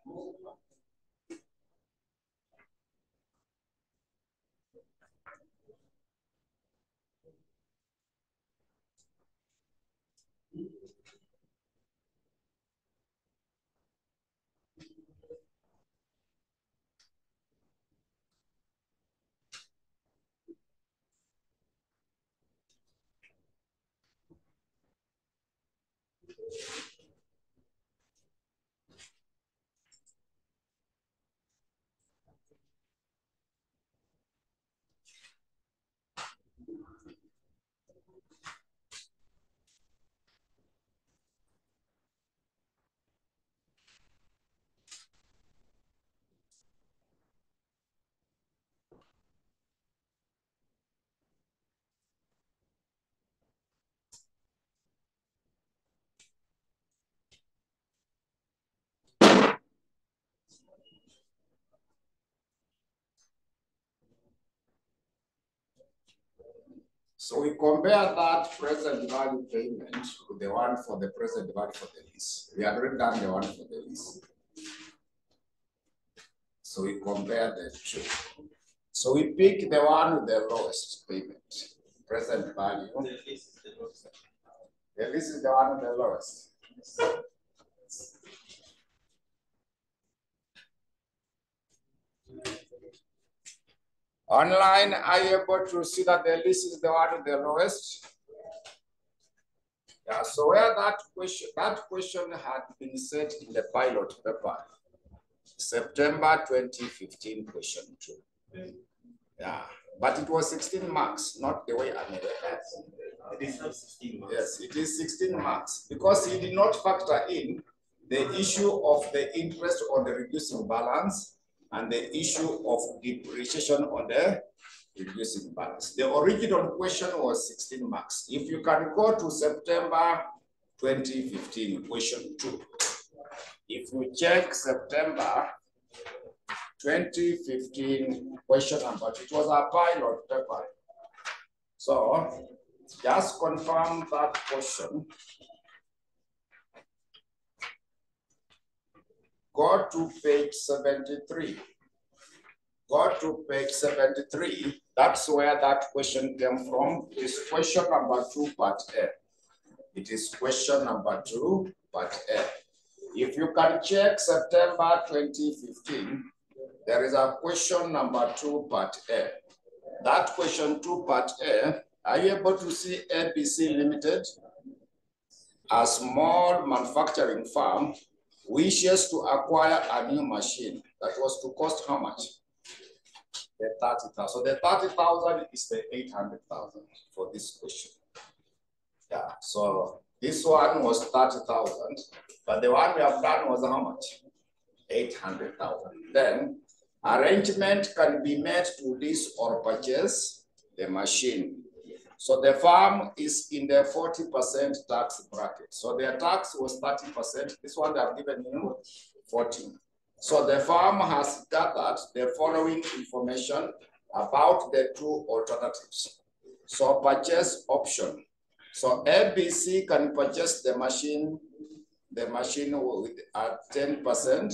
So we compare that present value payment with the one for the present value for the lease. We had written down the one for the lease. So we compare the two. So we pick the one with the lowest payment, present value. The lease is the one with the lowest. Online, are you able to see that the lease is the one with the lowest? Yeah, so where that question had been set in the pilot paper, September 2015 question 2. Yeah, but it was 16 marks, not the way I made it. It is not 16 marks. Yes, it is 16 marks because he did not factor in the issue of the interest on the reducing balance and the issue of depreciation on the reducing balance. The original question was 16 marks. If you can go to September 2015, question 2. If you check September 2015, question number 2, it was a pilot paper. So just confirm that question. Go to page 73. Go to page 73. That's where that question came from. It is question number 2, part A. It is question number 2, part A. If you can check September 2015, there is a question number 2, part A. That question 2, part A, are you able to see ABC Limited? A small manufacturing firm wishes to acquire a new machine that was to cost how much? The 30,000. So the 30,000 is the 800,000 for this question. Yeah, so this one was 30,000, but the one we have done was how much? 800,000. Then arrangement can be made to lease or purchase the machine. So the firm is in the 40% tax bracket. So their tax was 30%. This one they have given you 14. So the firm has gathered the following information about the two alternatives. So purchase option. So ABC can purchase the machine with at 10%.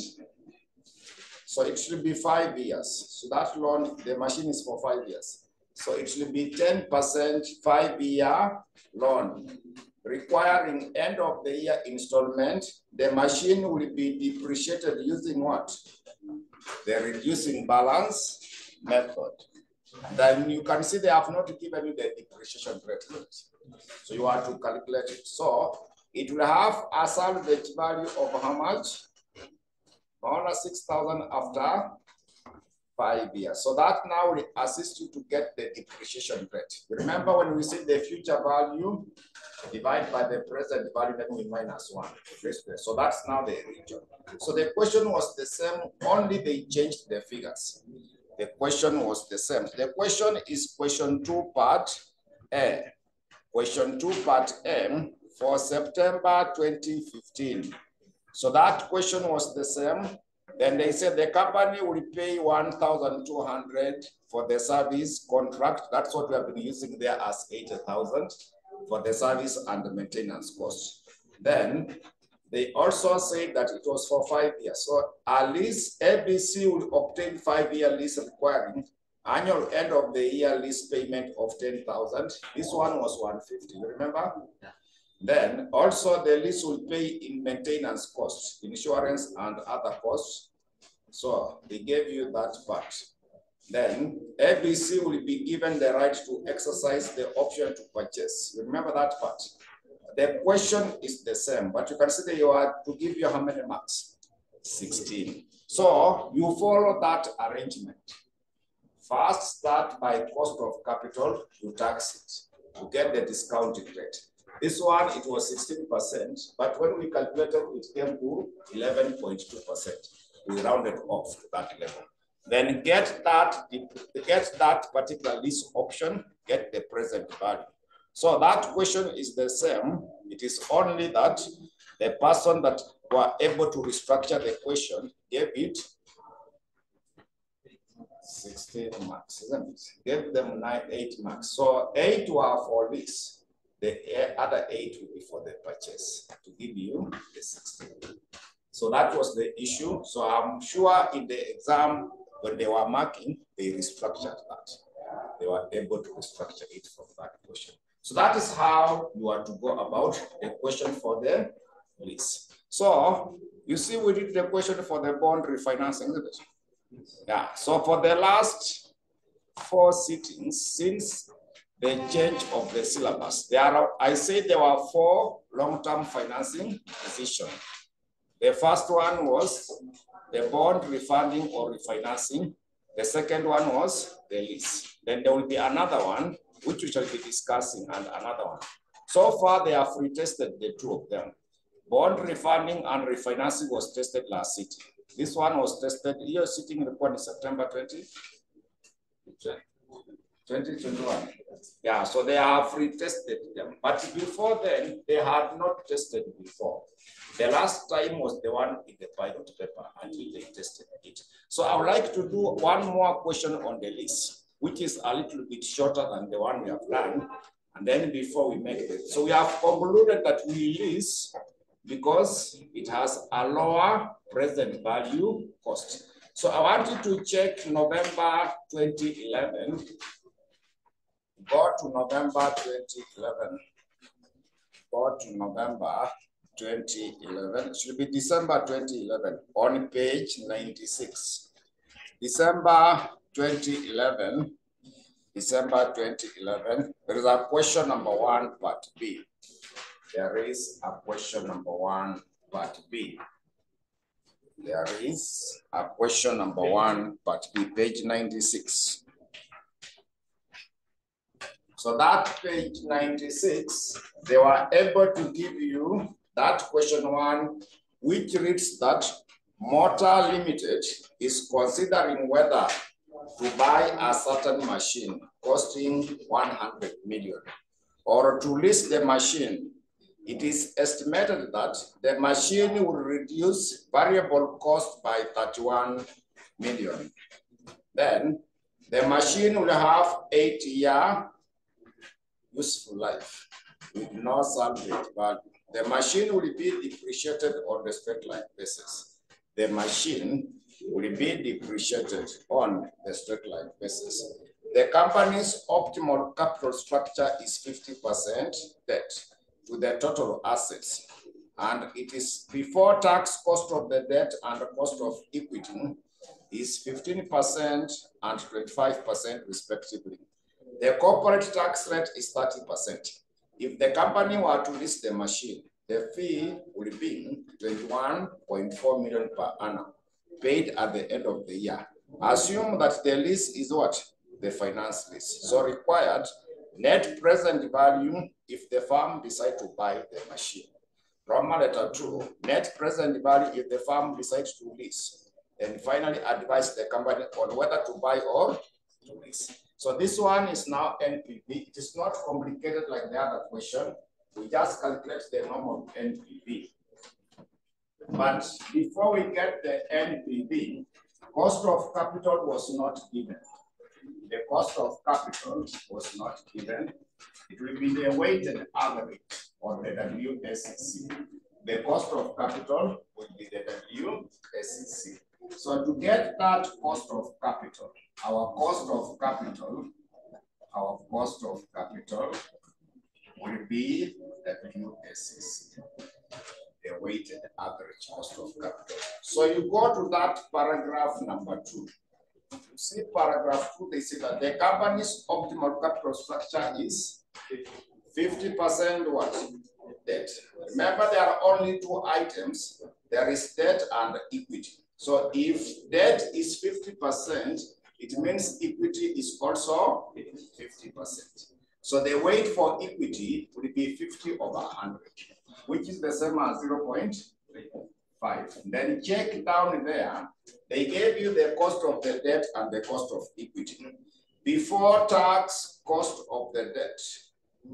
So it should be 5 years. So that loan, the machine is for 5 years. So it should be 10% 5-year loan, requiring end of the year installment. The machine will be depreciated using what? The reducing balance method. Then you can see they have not given you the depreciation rate. So you have to calculate it. So it will have a salvage value of how much? 6,000 after 5 years. So that now will assist you to get the depreciation rate. Remember when we say the future value divided by the present value, then we minus 1. So that's now the region. So the question was the same, only they changed the figures. The question was the same. The question is question 2, part A. Question 2, part A for September 2015. So that question was the same. Then they said the company will pay 1,200 for the service contract. That's what we have been using there as 80,000 for the service and the maintenance cost. Then they also said that it was for 5 years. So at least ABC will obtain 5-year lease requiring annual end of the year lease payment of 10,000. This one was 150. You remember? Yeah. Then also the lease will pay in maintenance costs, insurance and other costs. So they gave you that part. Then ABC will be given the right to exercise the option to purchase. Remember that part. The question is the same, but you can see that you are to give you how many marks? 16. So you follow that arrangement. First, start by cost of capital, you tax it to get the discounted rate. This one, it was 16%, but when we calculated, it came to 11.2%. We rounded off to that level. Then get that particular lease option, get the present value. So that question is the same. It is only that the person that were able to restructure the question gave it 16 marks, isn't it? Gave them 8 marks. So 8 were for lease. The other 8 will be for the purchase to give you the 16. So that was the issue. So I'm sure in the exam, when they were marking, they restructured that. They were able to restructure it from that question. So that is how you are to go about the question for the lease. So you see, we did the question for the bond refinancing, isn't it? Yeah. So for the last 4 sittings, since the change of the syllabus, I said there were 4 long-term financing decisions. The first one was the bond refunding or refinancing. The second one was the lease. Then there will be another one, which we shall be discussing, and another one. So far, they have retested the 2 of them. Bond refunding and refinancing was tested last sitting. This one was tested. You're sitting report in September 2021. Yeah, so they have retested them. But before then, they had not tested before. The last time was the one in the pilot paper until they tested it. So I would like to do one more question on the list, which is a little bit shorter than the one we have done. And then before we make it. So we have concluded that we list because it has a lower present value cost. So I want you to check November 2011. Go to November 2011. Go to November 2011. It should be December 2011 on page 96. December 2011. December 2011. There is a question number 1, part B. There is a question number 1, part B. There is a question number 1, part B, page 96. So that page 96, they were able to give you that question 1, which reads that Motor Limited is considering whether to buy a certain machine costing 100 million or to lease the machine. It is estimated that the machine will reduce variable cost by 31 million. Then the machine will have 8-year useful life with no salvage value. The machine will be depreciated on the straight line basis. The machine will be depreciated on the straight line basis. The company's optimal capital structure is 50% debt to the total assets. And it is before tax cost of the debt and the cost of equity is 15% and 25% respectively. The corporate tax rate is 30%. If the company were to list the machine, the fee would be 21.4 million per annum, paid at the end of the year. Assume that the lease is what? The finance lease. So required net present value if the firm decides to buy the machine. Roman letter 2, net present value if the firm decides to lease. And finally advise the company on whether to buy or to lease. So this one is now NPV. It is not complicated like the other question. We just calculate the normal NPV. But before we get the NPV, cost of capital was not given. The cost of capital was not given. It will be the weighted average or the WSEC. The cost of capital will be the WSEC. So to get that cost of capital, our cost of capital will be WSEC, the weighted average cost of capital. So you go to that paragraph number 2. You see paragraph 2, they say that the company's optimal capital structure is 50% what? Debt. Remember, there are only 2 items. There is debt and equity. So if debt is 50%, it means equity is also 50%. So the weight for equity would be 50 over 100, which is the same as 0.5. Then check down there, they gave you the cost of the debt and the cost of equity. Before tax cost of the debt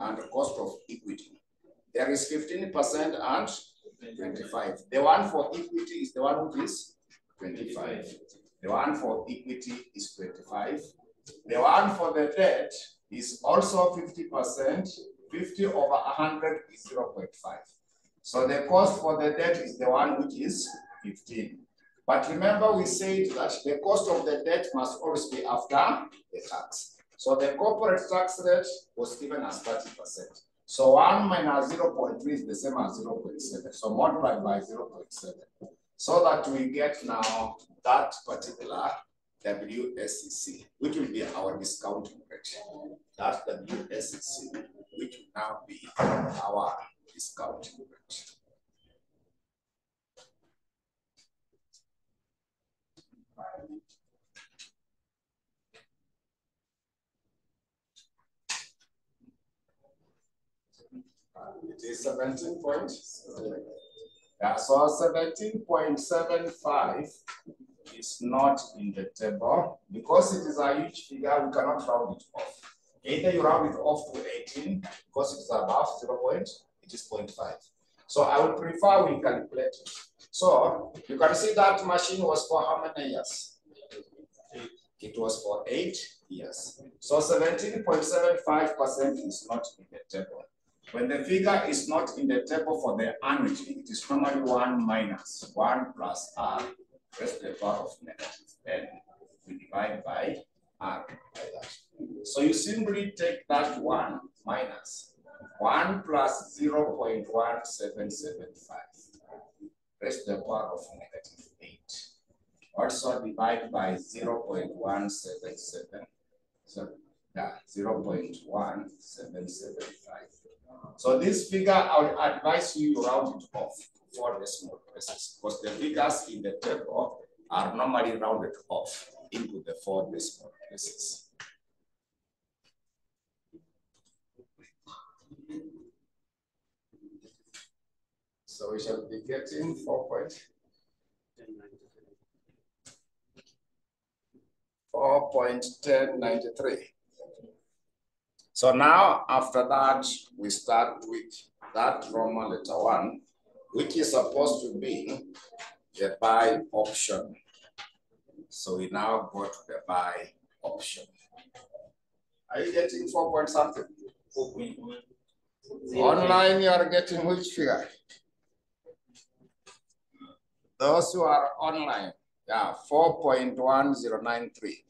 and the cost of equity, there is 15% and 25. The one for equity is the one which is 25. The one for equity is 25. The one for the debt is also 50%. 50 over 100 is 0.5. So the cost for the debt is the one which is 15. But remember, we said that the cost of the debt must always be after the tax. So the corporate tax rate was given as 30%. So 1 minus 0.3 is the same as 0.7. So multiplied by 0.7. So that we get now that particular WSEC, which will be our discounting rate. That WSEC, which will now be our discounting rate. It is 17 points. Yeah, so 17.75 is not in the table because it is a huge figure. We cannot round it off. Either you round it off to 18 because it is above 0 point, it is 0.5. So I would prefer we calculate it. So you can see that machine was for how many years? It was for 8 years. So 17.75% is not in the table. When the figure is not in the table for the annuity, it is normally 1 minus 1 plus R raised to the power of negative n. We divide by R by that. So you simply take that 1 minus 1 plus 0.1775 raised to the power of negative 8. Also divide by 0.177. So yeah, 0.1775. So this figure, I would advise you round it off for decimal places because the figures in the table are normally rounded off into the 4 decimal places. So we shall be getting 4.1093. So now after that, we start with that Roman letter 1, which is supposed to be the buy option. So we now go to the buy option. Are you getting 4 point something? 4.1. Online, you are getting which figure? Those who are online, yeah, 4.1093.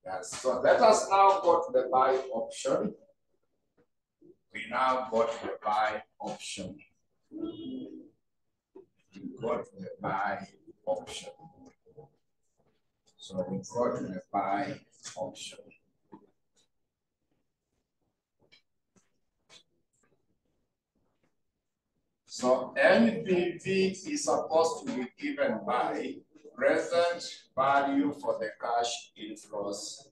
Yes, so let us now go to the buy option. We now go to the buy option. We go to the buy option. So we go to the buy option. So NPV is supposed to be given by present value for the cash inflows.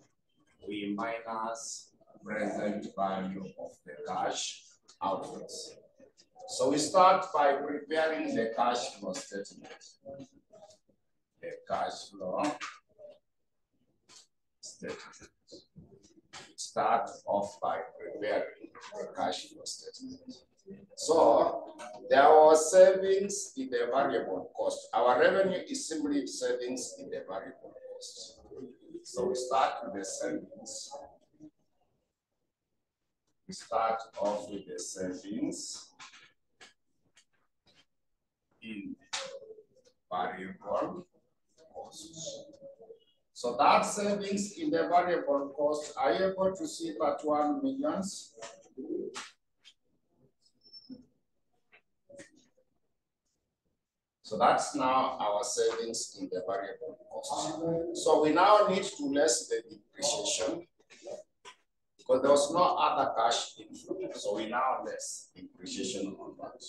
We minus present value of the cash outflows. So we start by preparing the cash flow statement. The cash flow statement. Start off by preparing the cash flow statement. So there was savings in the variable cost. Our revenue is simply savings in the variable cost. So we start with the savings. We start off with the savings in variable cost. So that savings in the variable cost, are you able to see that 1 million? So that's now our savings in the variable cost. So we now need to less the depreciation because there was no other cash inflow. So we now less depreciation on that.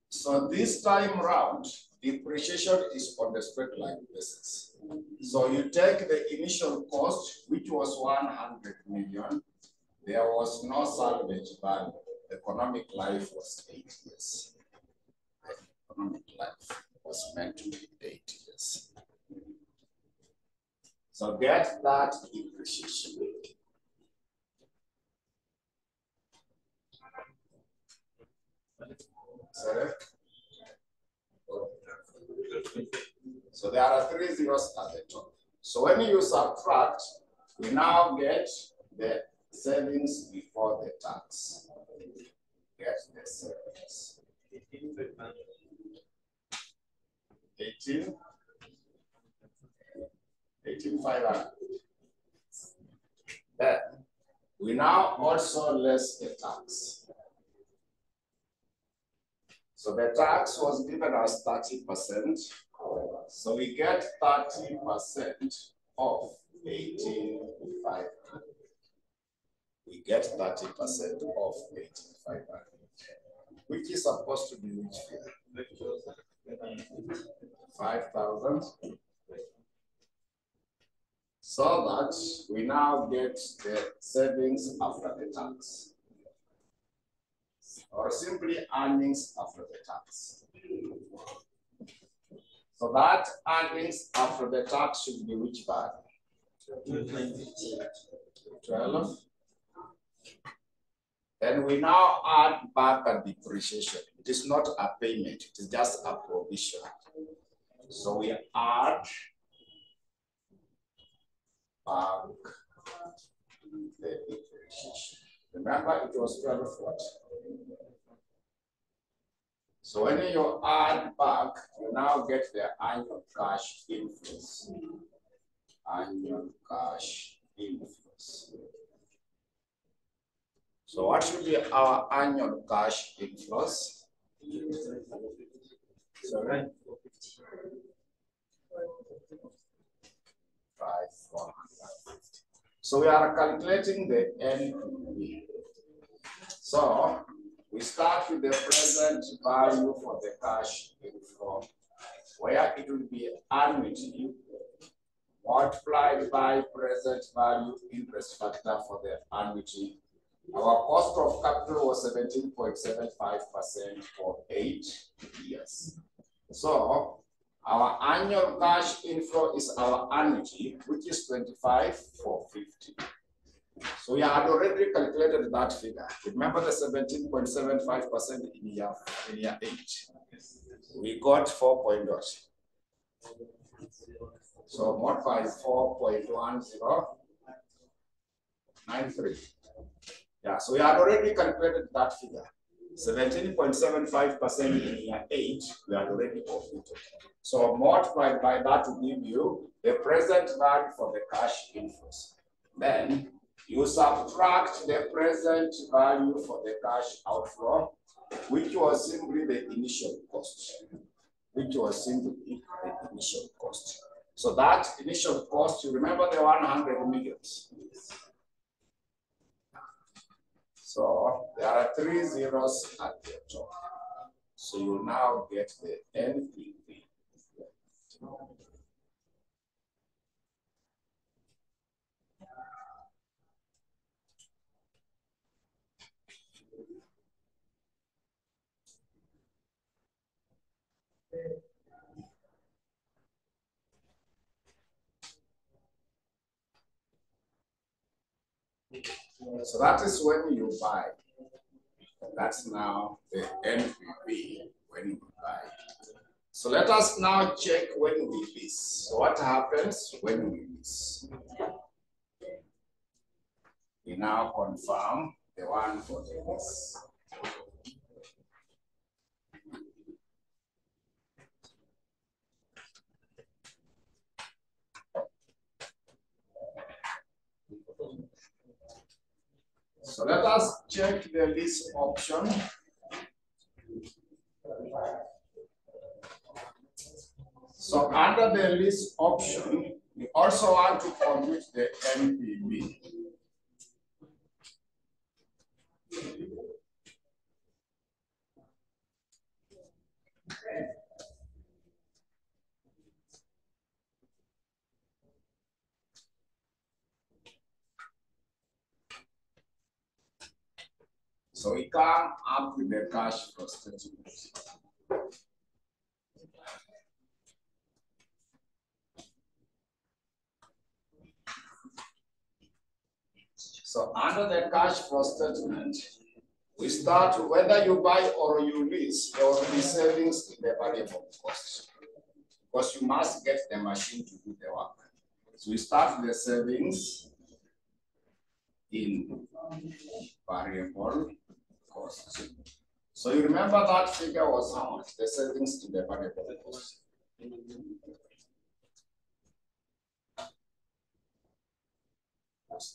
So this time round, depreciation is on the straight line basis. So you take the initial cost, which was 100 million. There was no salvage value. Economic life was 8 years. Economic life was meant to be 8 years. So get that depreciation. Sorry? So there are 3 zeros at the top. So when you subtract, we now get the savings before the tax. Get the savings. 18,500. Then we now also less the tax. So the tax was given as 30%. So we get 30% of 18,500. We get 30% of 18,500, which is supposed to be which figure? 5,000. So that we now get the savings after the tax. or simply earnings after the tax. So that earnings after the tax should be which value? 12. Then we now add back a depreciation. It is not a payment, it is just a provision. So we add back the depreciation. Remember, it was 12 So when you add back, you now get the annual cash inflows. Annual cash inflows. So what should be our annual cash inflows? Sorry. 5,450. So we are calculating the NPV. So we start with the present value for the cash inflow, where it will be annuity multiplied by present value interest factor for the annuity. Our cost of capital was 17.75% for 8 years. So our annual cash inflow is our annuity, which is 25,450. So we had already calculated that figure. Remember the 17.75% in year 8. We got 4. So multiply 4.1093. Yeah, so we had already calculated that figure. 17.75% in year 8, we had already computed. So multiplied by that to give you the present value for the cash inflows. Then you subtract the present value for the cash outflow, which was simply the initial cost. So that initial cost, you remember the 100 millions. So there are 3 zeros at the top. So you now get the NPV. So that is when you buy. That's now the NPV when you buy. So let us now check when we lease. So what happens when we lease? We now confirm the one for the lease. So let us check the lease option. So under the lease option, we also want to compute the NPV. So we come up with the cash flow statement. So under the cash flow statement, we start whether you buy or you lease, there will be savings in the variable cost. Because you must get the machine to do the work. So we start the savings in variable cost. So you remember that figure was how much? The savings in the variable cost.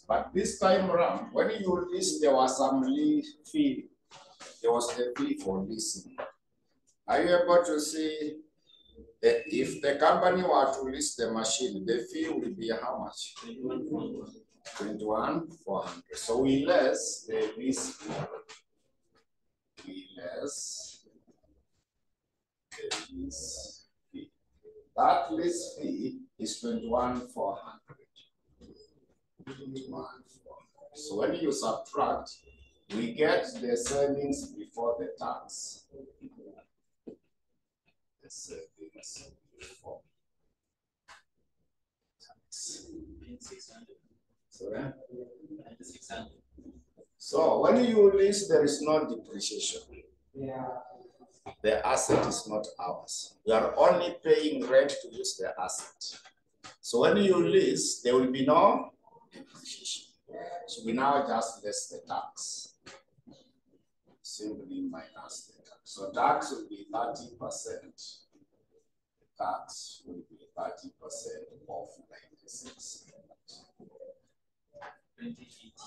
But this time around, when you lease, there was some fee. There was the fee for leasing. Are you able to see that if the company were to lease the machine, the fee will be how much? 21,400. So we less the lease fee. We less the lease fee. That lease fee is 21,400. So when you subtract, we get the savings before for the tax. Let's before. 600. Sorry? 600. So when you lease, there is no depreciation. The asset is not ours. We are only paying rent to use the asset. So when you lease, there will be no depreciation. So we now just less the tax. Simply minus the tax. So tax will be 30%. Tax will be 30% of 96. 28.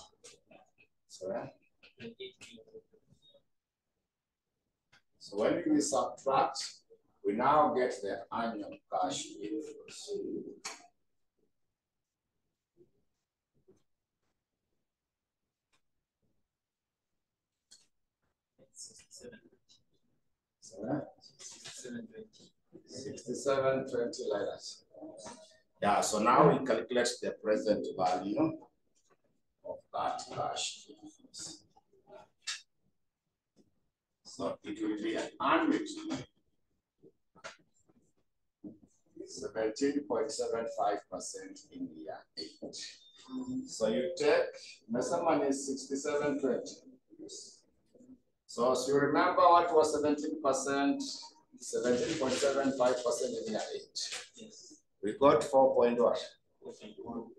Sorry? 28. So when we subtract, we now get the annual cash inflows. 67.20 like that. Yeah, so now we calculate the present value of that cash inflows. So it will be an annuity 17.75% in year 8. So you take measurement is 67.20. So as you remember what was 17%, 17.75% in year 8. Yes. We got 4 point what? 4.1.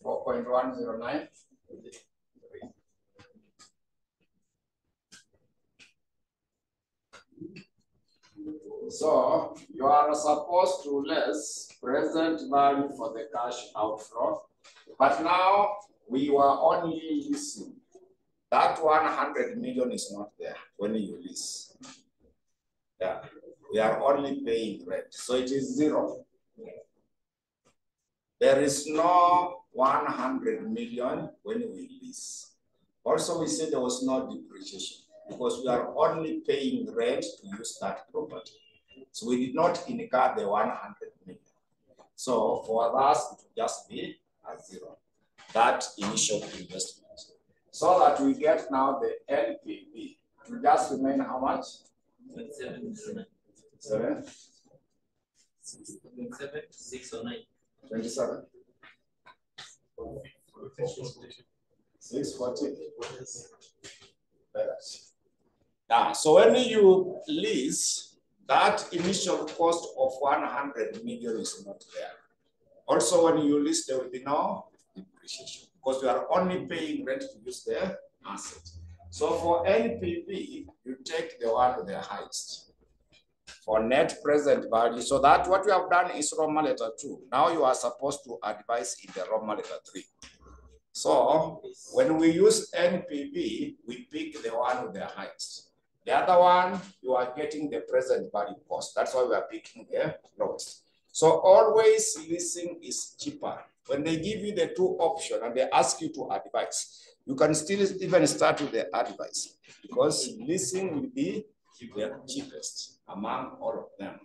4.109. So you are supposed to less present value for the cash outflow, but now we were only leasing. That 100 million is not there when you lease. Yeah, we are only paying rent, so it is 0. There is no 100 million when we lease. Also, we said there was no depreciation because we are only paying rent to use that property. So we did not incur the 100 million. So for us, it will just be a 0, that initial investment. So that we get now the NPV. It will just remain how much? 27. 7? 609. 27? 640? Yeah, so when you lease, that initial cost of 100 million is not there. Also, when you lease, there will be no depreciation because we are only paying rent to use the asset. So for NPV, you take the one with the highest. For net present value, so that what we have done is Roman letter 2. Now you are supposed to advise in the Roman letter 3. So when we use NPV, we pick the one with the highest. The other one, you are getting the present value cost. That's why we are picking the lowest. So always leasing is cheaper. When they give you the 2 options and they ask you to advise, you can still even start with the advice because leasing will be the cheapest among all of them.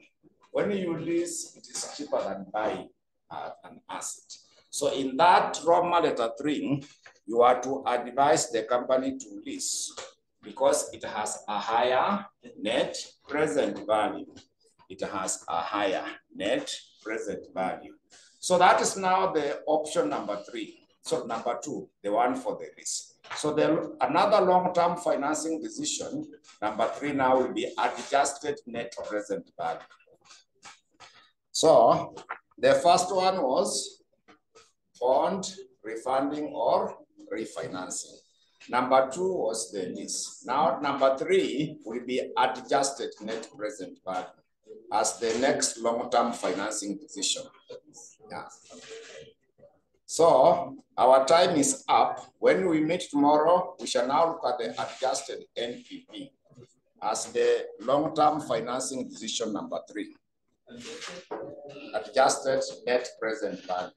When you lease, it is cheaper than buying an asset. So in that Roman letter 3, you are to advise the company to lease because it has a higher net present value. It has a higher net present value. So that is now the option number 3. So number 2, the one for the lease. So another long-term financing decision, number 3 now will be adjusted net present value. So the first one was bond refunding or refinancing. Number 2 was the lease. Now number 3 will be adjusted net present value as the next long-term financing decision. Yeah. So our time is up. When we meet tomorrow, we shall now look at the adjusted NPV as the long-term financing decision number 3. Adjusted net present value.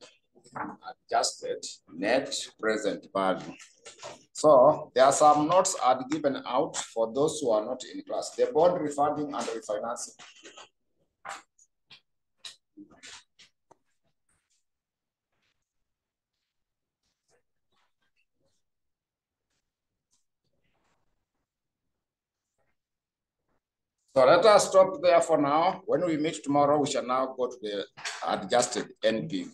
Adjusted net present value. So there are some notes are given out for those who are not in class. The bond refunding and refinancing. So let us stop there for now. When we meet tomorrow, we shall now go to the adjusted NPV.